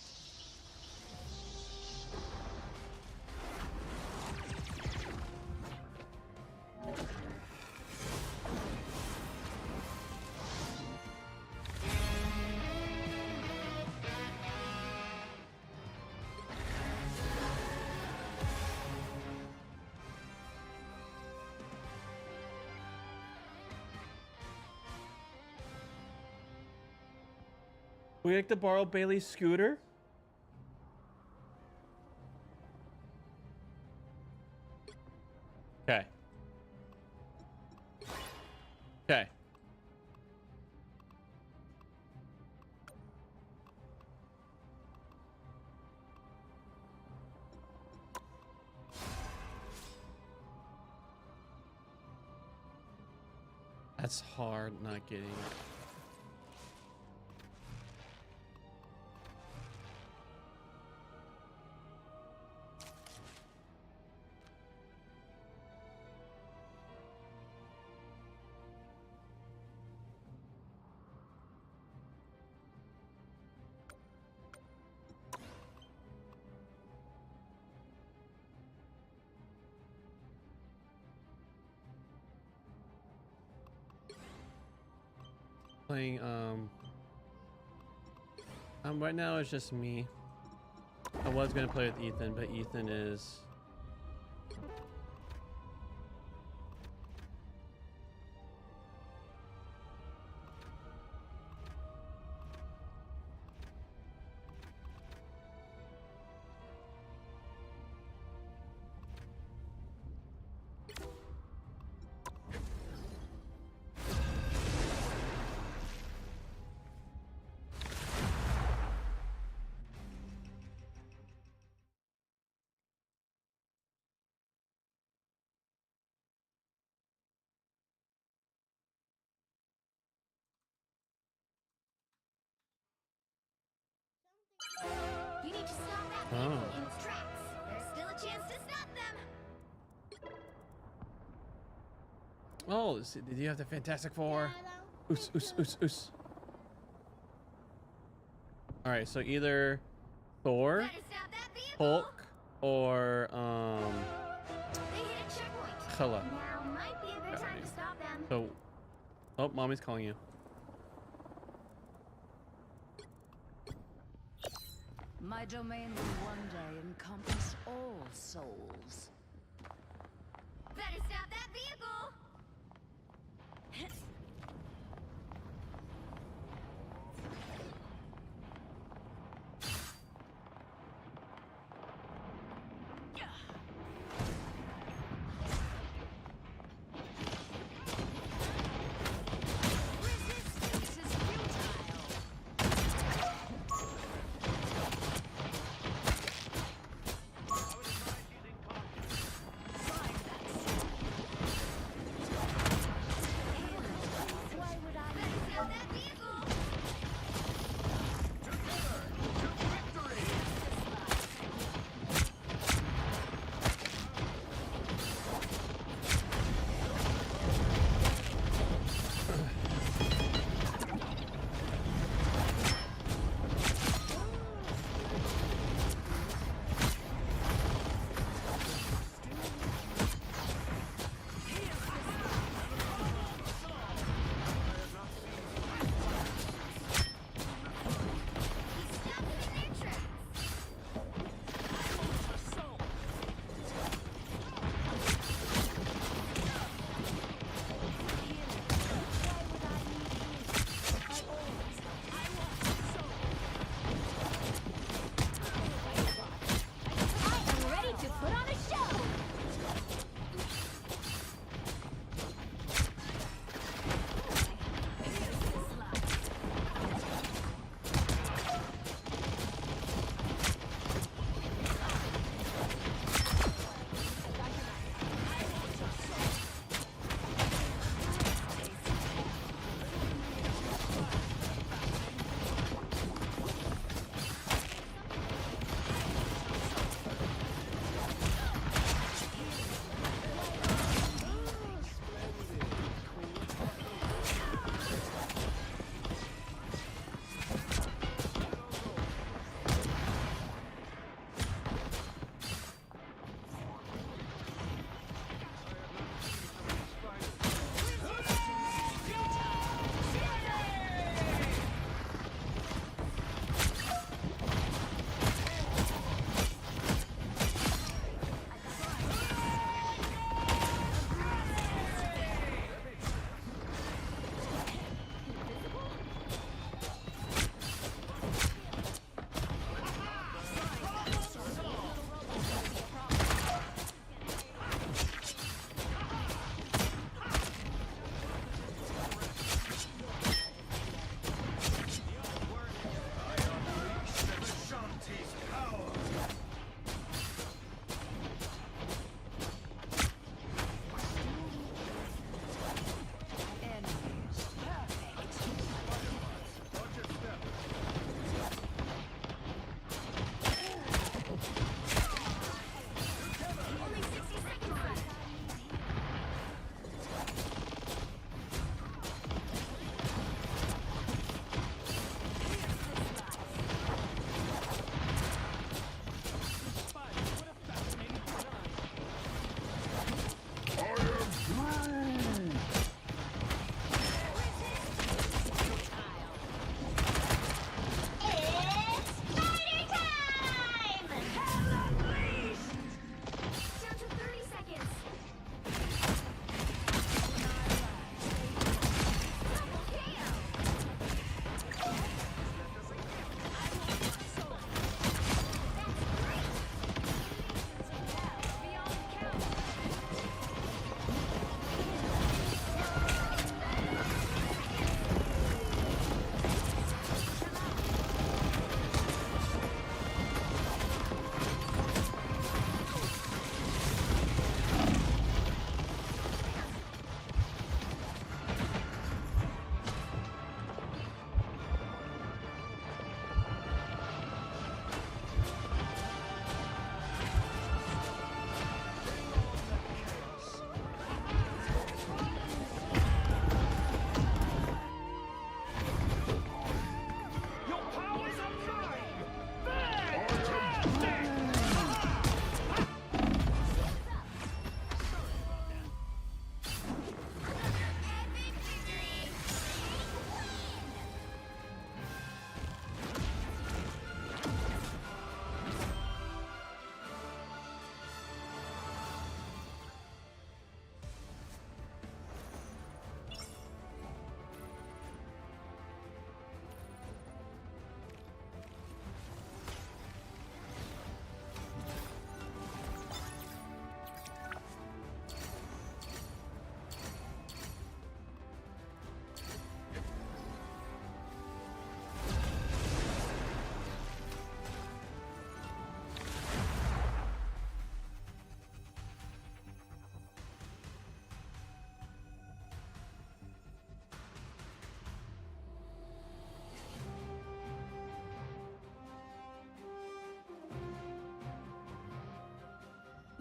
S1: We like to borrow Bailey's scooter? Okay. Okay. That's hard not getting it. Playing right now it's just me. I was gonna play with Ethan, but Ethan is
S5: You need to stop that
S1: Oh.
S5: vehicle in its tracks. There's still a chance to stop them.
S1: Oh, did you have the Fantastic Four? Oos, oos, oos, oos. Alright, so either Thor,
S5: Better stop that vehicle.
S1: Hulk, or
S5: They hit a checkpoint.
S1: Hela.
S5: Now might be a good
S1: Got
S5: time
S1: me.
S5: to stop them.
S1: So oh, mommy's calling you.
S6: My domain will one day encompass all souls.
S5: Better stop that vehicle.
S6: Resistance is futile.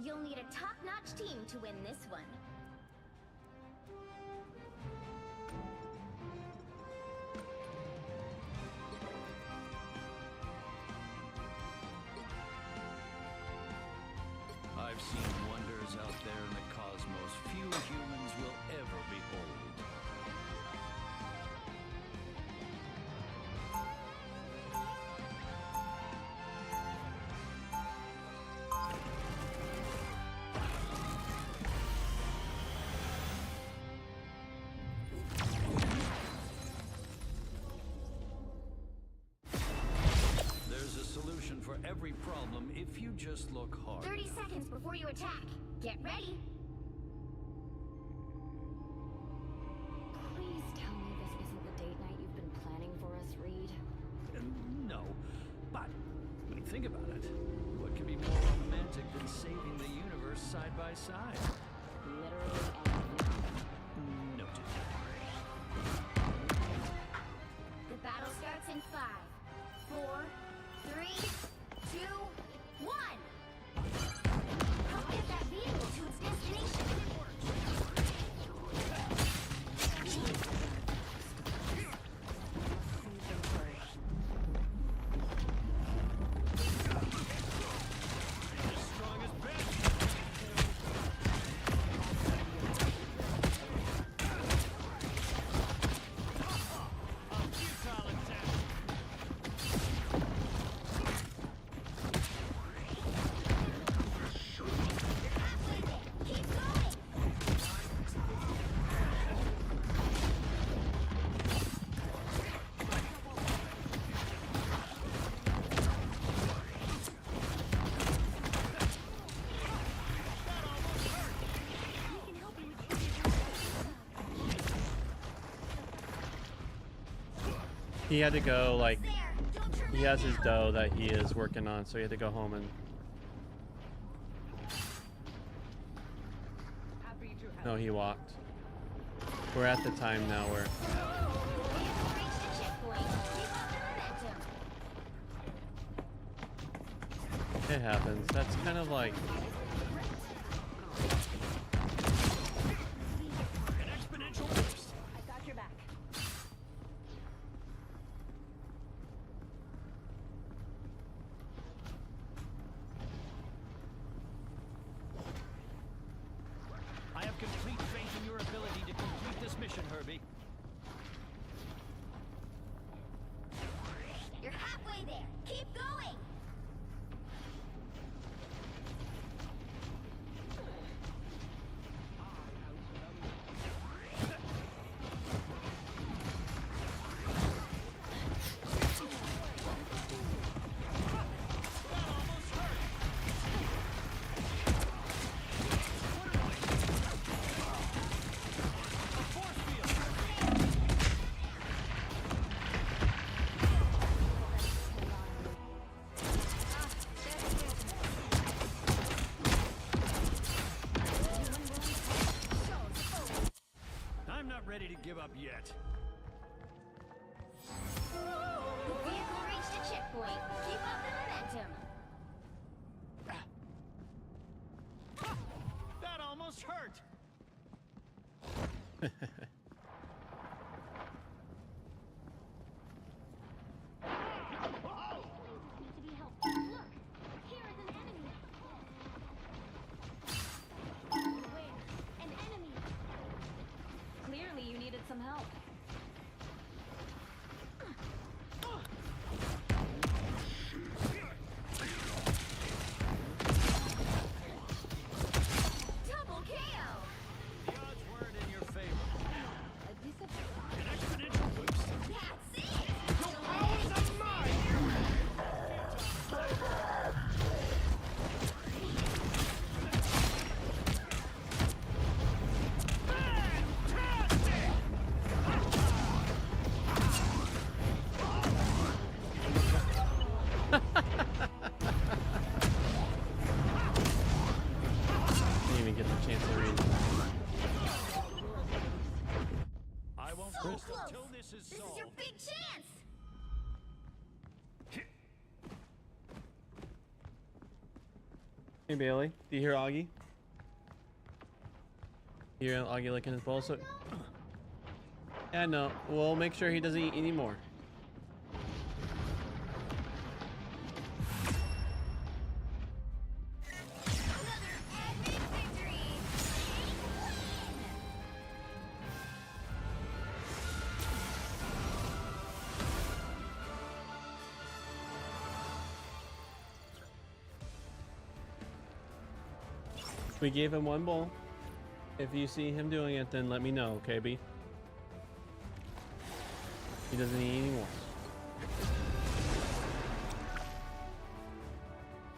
S7: You'll need a top-notch team to win this one.
S8: I've seen wonders out there in the cosmos few humans will ever behold. There's a solution for every problem if you just look hard.
S7: 30 seconds before you attack. Get ready.
S9: Please tell me this isn't the date night you've been planning for us, Reed.
S8: No, but when you think about it, what could be more romantic than saving the universe side by side?
S9: Literally anything.
S8: Noted.
S7: The battle starts in 5, 4, 3, 2, 1. Help get that vehicle to its destination. Keep going.
S1: He had to go, like,
S7: There. Don't turn
S1: he has his
S7: back
S1: dough that he is working on, so he had to go home and... No, he walked. We're at the time now where...
S7: now. Reach the checkpoint. Keep up the momentum.
S1: It happens. That's kind of like...
S8: An exponential boost.
S9: I got your back.
S8: I have complete faith in your ability to complete this mission, Herbie.
S7: You're halfway there. Keep going.
S8: I'm not ready to give up yet.
S7: The vehicle reached a checkpoint. Keep up the momentum.
S8: That almost hurt.
S7: Need to be helped. Look, here is an enemy. Where? An enemy.
S9: Clearly you needed some help.
S7: Double KO.
S8: The odds weren't in your favor.
S9: A decent
S8: An exponential boost.
S7: That's it.
S1: Didn't even get the chance to read.
S8: I won't
S7: So
S8: rest
S7: close.
S8: until this is
S7: This is
S8: solved.
S7: your big chance.
S1: Hey Bailey, do you hear Augie? You hear Augie licking his bowl? So, yeah, no. We'll make sure he doesn't eat anymore. We gave him one bowl. If you see him doing it, then let me know, okay, B? He doesn't eat anymore.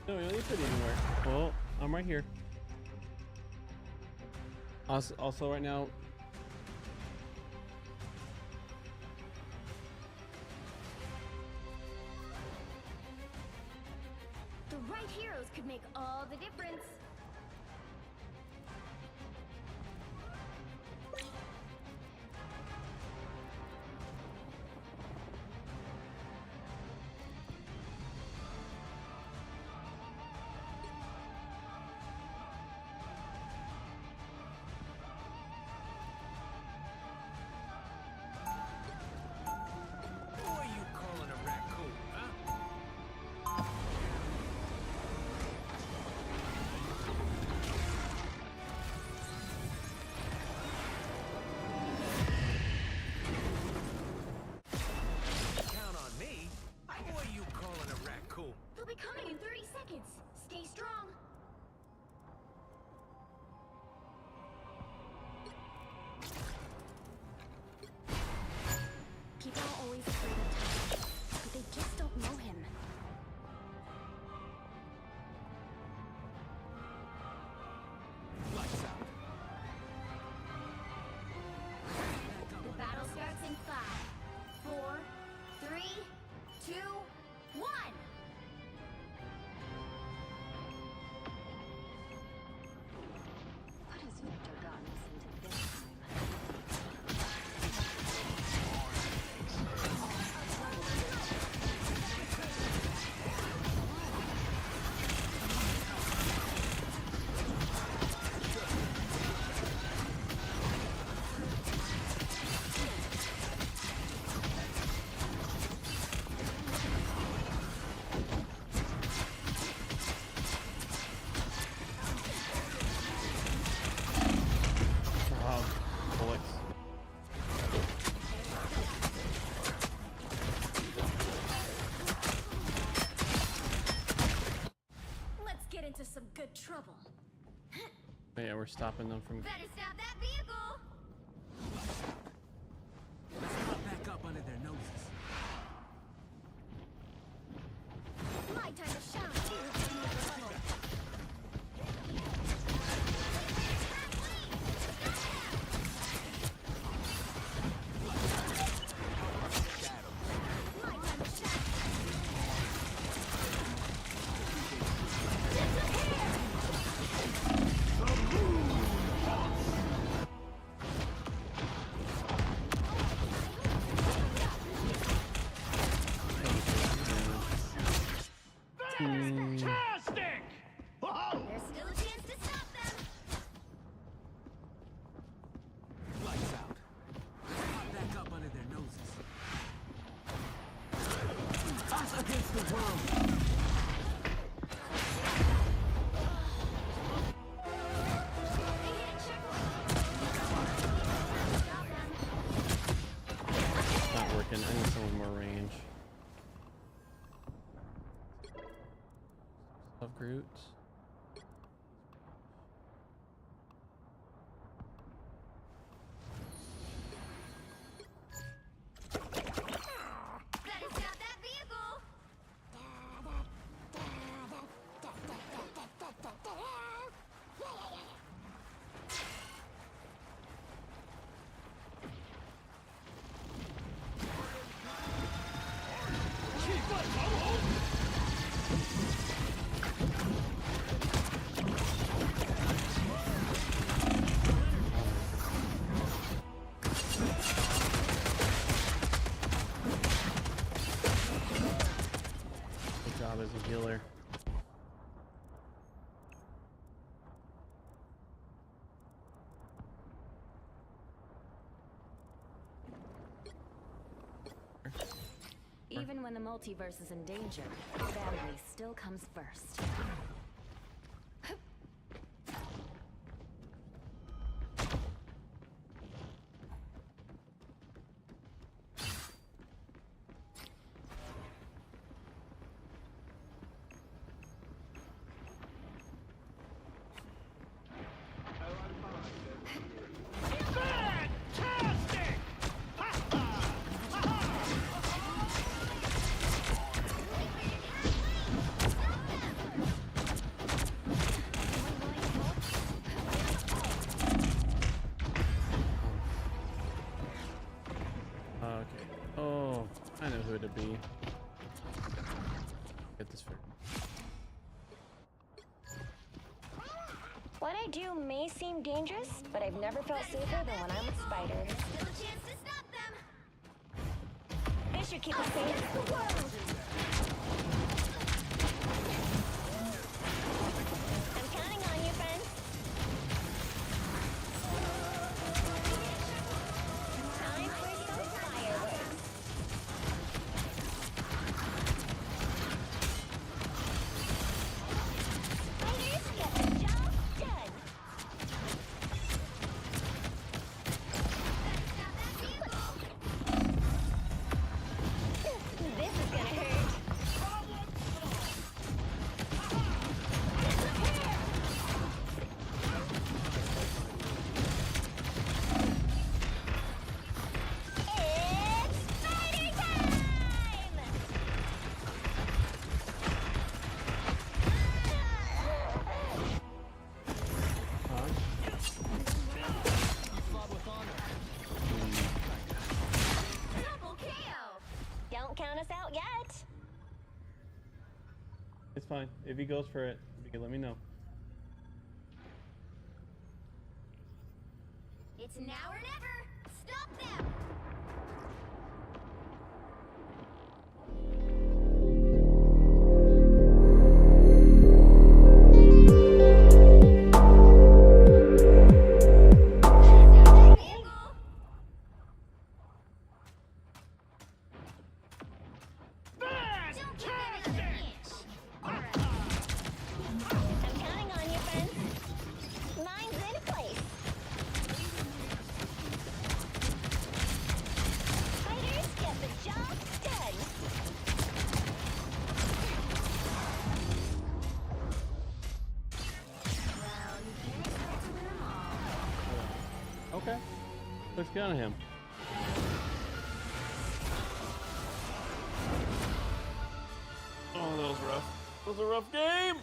S1: No, he don't eat it anywhere. Well, I'm right here. Also right now,
S7: The right heroes could make all the difference.
S8: Who are you calling a raccoon, huh? Count on me. Who are you calling a raccoon?
S7: They'll be coming in 30 seconds. Stay strong.
S9: People are always afraid of Ty, but they just don't know him.
S8: Lights out.
S7: The battle starts in 5, 4, 3, 2, 1.
S9: What has Victor gotten us into this time?
S1: bullets.
S7: Let's get into some good trouble.
S1: But yeah, we're stopping them from.
S7: Better stop that vehicle.
S8: Let's hop back up under their noses.
S7: My time to shine. My time to shine.
S8: Fantastic! Whoa!
S7: There's still a chance to stop them.
S8: Lights out. Hop back up under their noses. Us against the world.
S7: They hit a checkpoint. Stop them.
S1: It's not working. I need someone more range. Of Groot.
S7: Better stop that vehicle.
S9: Even when the multiverse is in danger, family still comes first.
S1: Okay. Oh, I know who it'd be. Get this fair.
S7: What I do may seem dangerous, but I've never felt safer than when I'm with spiders.
S5: Still a chance to stop them.
S7: This should keep us safe. I'm counting on you, friends. Time for some fireworks. Spiders get the job done. This is gonna hurt. It's spider time! Double KO! Don't count us out yet.
S1: It's fine. If he goes for it, you can let me know.
S5: It's now or never. Stop them. Don't give them an inch.
S7: I'm counting on you, friends. Mine's in place. Spiders get the job done.
S1: Okay. Let's get on him. Oh, that was rough. That was a rough game.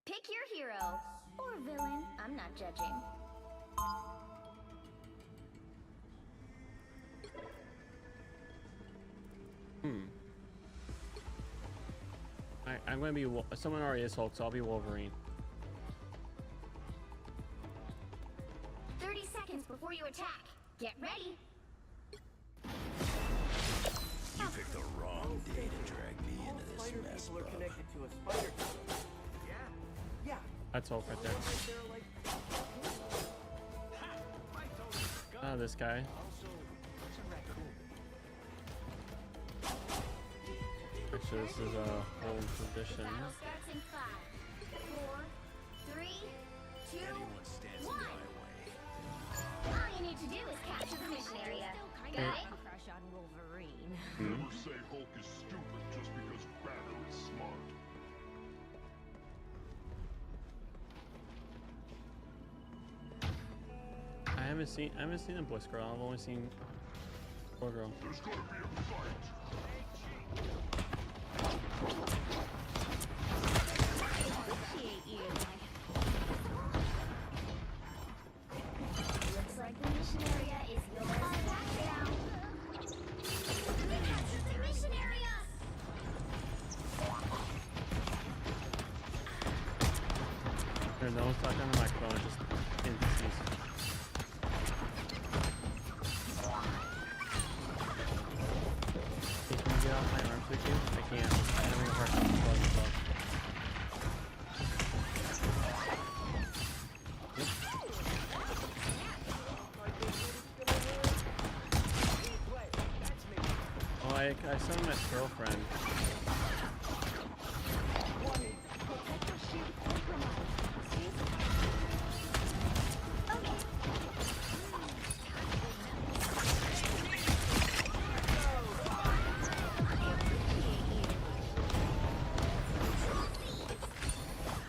S7: Pick your hero. Or villain. I'm not judging.
S1: I'm gonna be. Someone already is Hulk, so I'll be Wolverine.
S7: 30 seconds before you attack. Get ready.
S8: You picked the wrong day to drag me into this mess, bub.
S1: That's Hulk right there. Ah, this guy. Actually, this is a whole position.
S5: Battle starts in 5, 4, 3,
S8: anyone stands in my way.
S7: All you need to do is capture the mission area. Got it?
S9: Crush on Wolverine.
S10: Never say Hulk is stupid just because Banner is smart.
S1: I haven't seen a Boy Scout. I've only seen Poor Girl.
S10: There's gonna be a fight.
S7: Appreciate you. Looks like the mission area is yours. Back down. We captured the mission area.
S1: There's no one's talking on the microphone, just NPCs. Hey, can you get off my arms with you? I can't. I'm having a hard time with bugs as well. Oh, I summoned my girlfriend.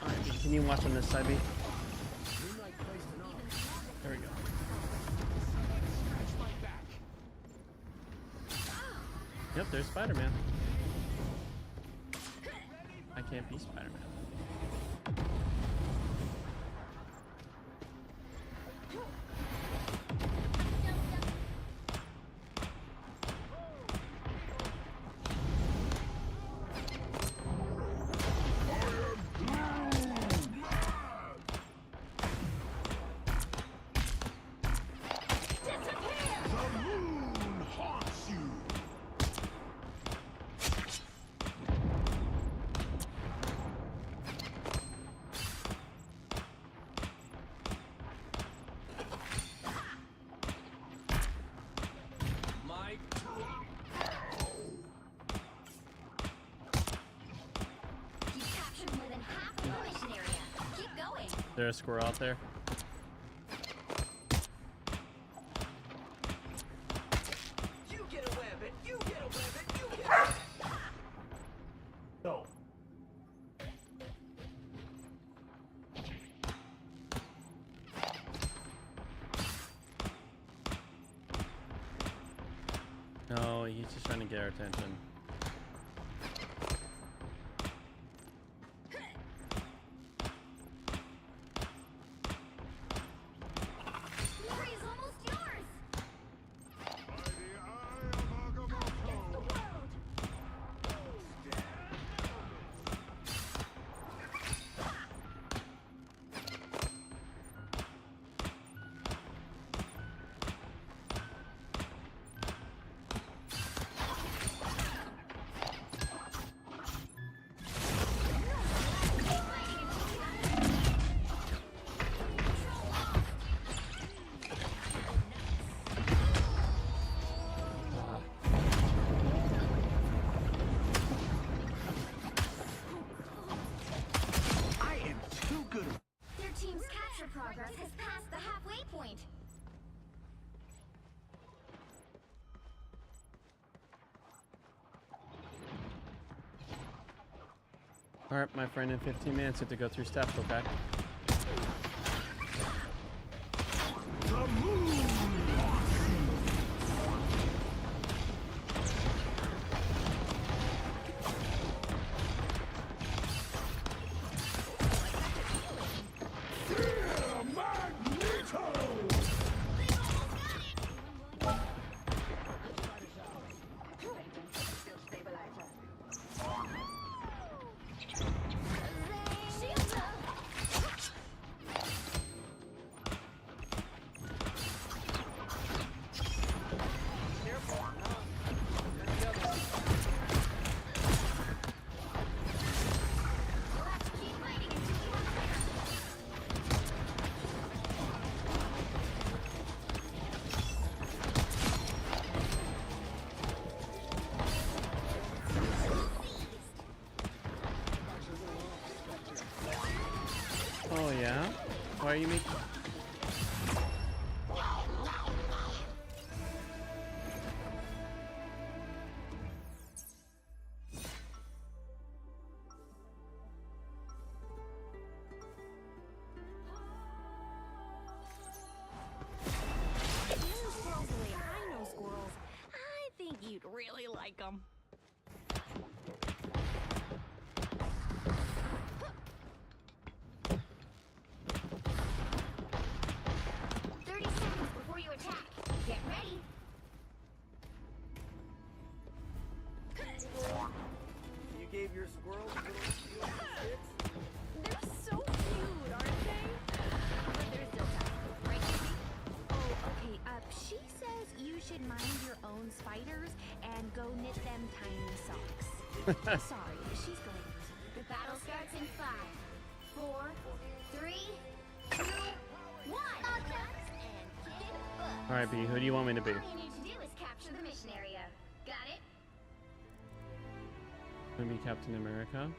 S1: Alright, can you watch on this side, B? There we go. Yep, there's Spider-Man. I can't be Spider-Man.
S10: The moon haunts you.
S8: Mike,
S7: You captured more than half of the mission area. Keep going.
S1: There's a squirrel out there.
S8: you get a rabbit, you get a rabbit, you get a
S1: No. No, he's just trying to get our attention.
S7: Glory is almost yours.
S10: By the eye of Agamotto.
S8: I am too good.
S7: Their team's capture progress has passed the halfway point.
S1: Alright, my friend, in 15 minutes, you have to go through steps, okay?
S10: The moon
S7: Shields up. We'll have to keep fighting until we have
S1: Oh, yeah? Why are you making?
S9: Squirrels the way I know squirrels. I think you'd really like them.
S7: Before you attack, get ready.
S8: You gave your squirrels little sticks?
S9: They're so cute, aren't they?
S7: But there's still time, right, Casey?
S9: Oh, okay. She says you should mind your own spiders and go knit them tiny socks. Sorry, she's going.
S7: The battle starts in 5, 4, 3, 2, 1. And kick butt.
S1: All right, B. Who do you want me to be?
S7: All you need to do is capture the mission area. Got it?
S1: I'm gonna be Captain America.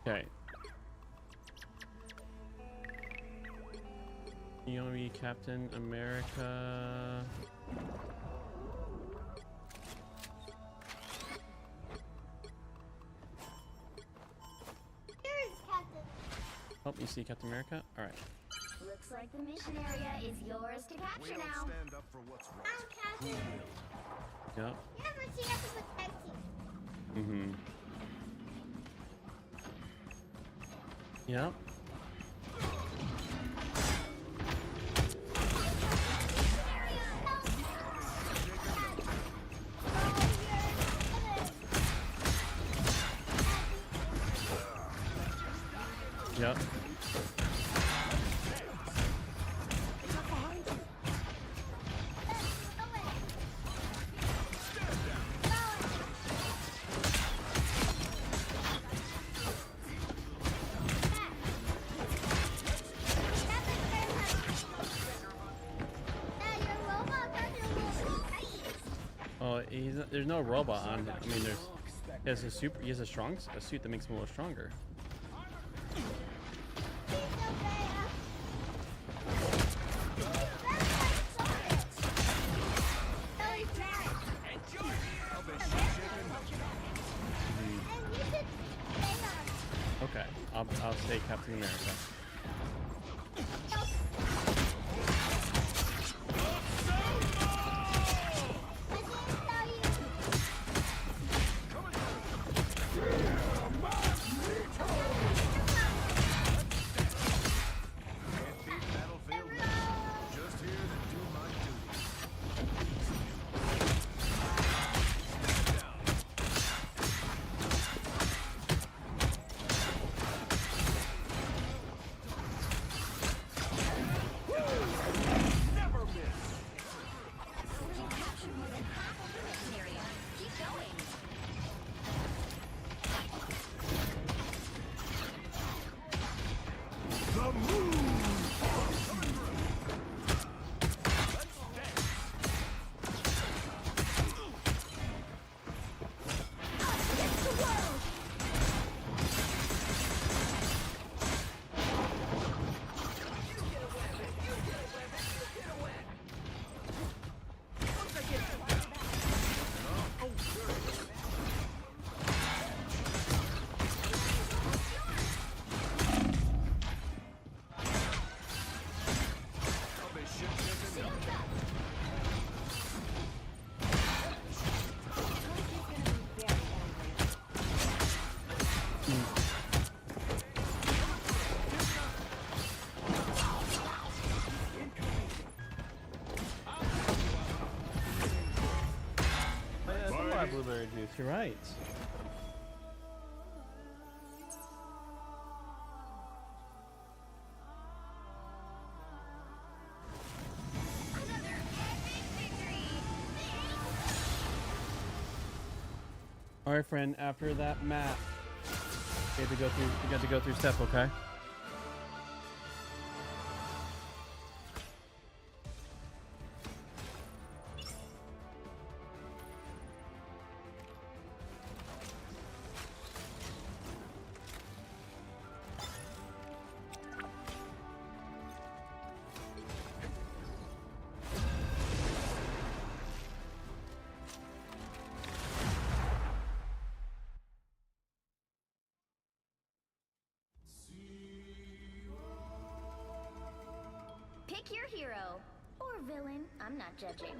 S1: Okay. You want me Captain America?
S5: Here is Captain.
S1: Oh, you see Captain America? All right.
S7: Looks like the mission area is yours to capture now.
S10: Stand up for what's right.
S5: I'm Captain.
S1: Yep.
S5: Yeah, but she has to protect you.
S1: Mm-hmm. Yep. Yep. Oh, there's no robot on him. I mean, he has a strong suit that makes him a little stronger. Okay, I'll stay Captain America. Blueberry juice, you're right. All right, friend. After that map, you got to go through step, okay?
S7: villain. I'm not judging.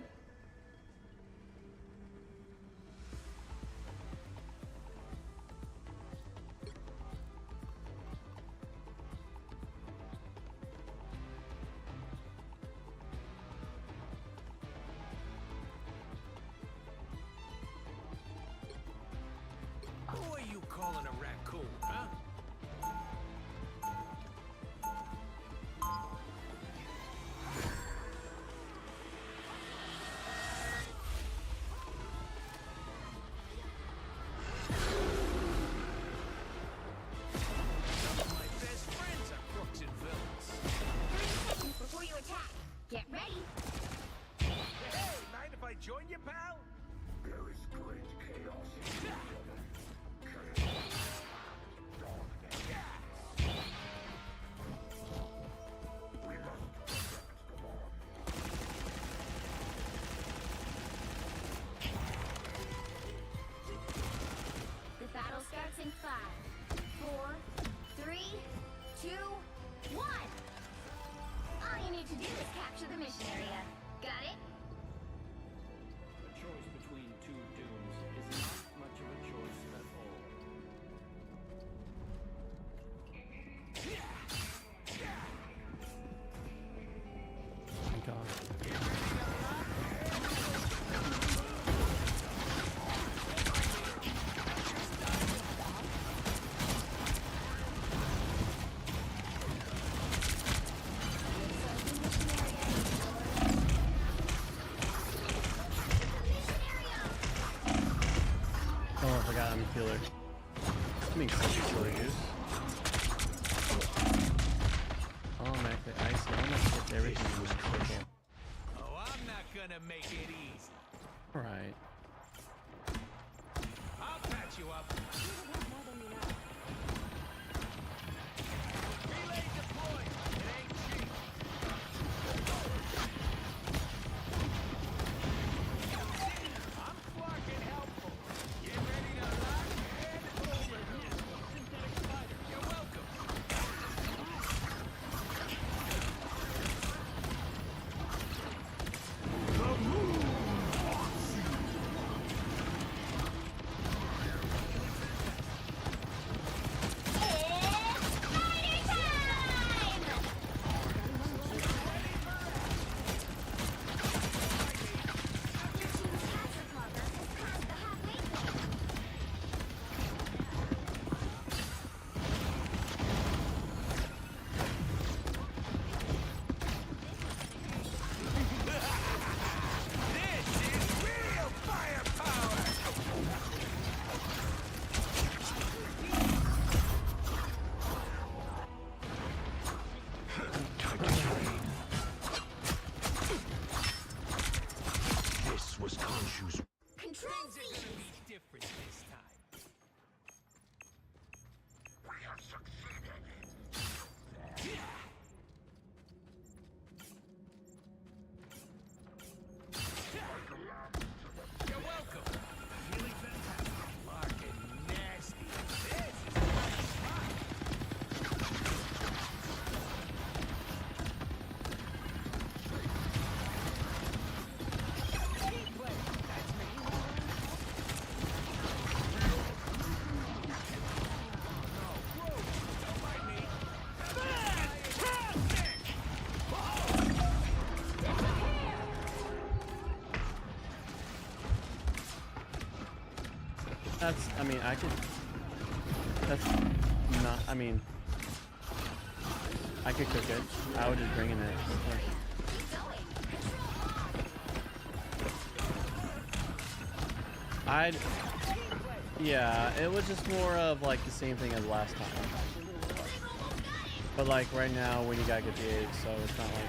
S8: Who are you calling a raccoon, huh? Some of my best friends are crooks and villains.
S7: 30 seconds before you attack. Get ready.
S8: Hey, mind if I join you, pal?
S10: There is great chaos in
S7: The battle starts in 5, 4, 3, 2, 1. All you need to do is capture the mission area. Got it?
S8: A choice between two dooms is not much of a choice at all.
S1: Oh my god. Oh, I forgot I'm a killer. I mean, killer juice. Automatically icy. Almost hits everything in the circle.
S8: Oh, I'm not gonna make it easy.
S1: Alright.
S8: I'll patch you up. Relay deployed. It ain't cheap. I'm fucking helpful. Get ready to lock and over. Synthetic spider. You're welcome. This is real firepower!
S10: This was Khonshu's.
S7: Control
S8: Things are
S7: Z.
S8: gonna be different this time.
S10: We have succeeded.
S8: You're welcome. Really fantastic. Fucking nasty. This is fun. Team play. That's me. No, whoa, don't mind me. Fantastic!
S1: That's, I mean, I could, that's not, I mean, I could cook it. I would just bring in it. I'd, yeah, it was just more of like the same thing as last time. But like right now, when you gotta get the eggs, so it's not like.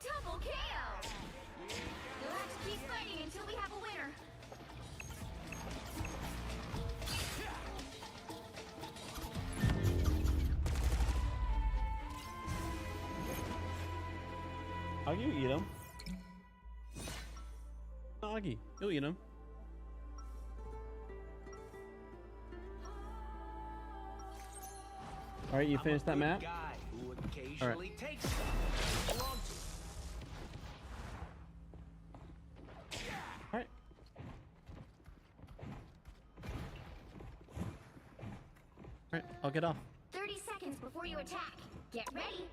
S7: Double KO. You'll have to keep fighting until we have a winner.
S1: you eat him. Augie, you'll eat him. All right, you finished that map?
S8: Guy who
S1: All
S8: occasionally
S1: right.
S8: takes stuff. Belongs
S1: All right. All right, I'll get off.
S7: 30 seconds before you attack. Get ready.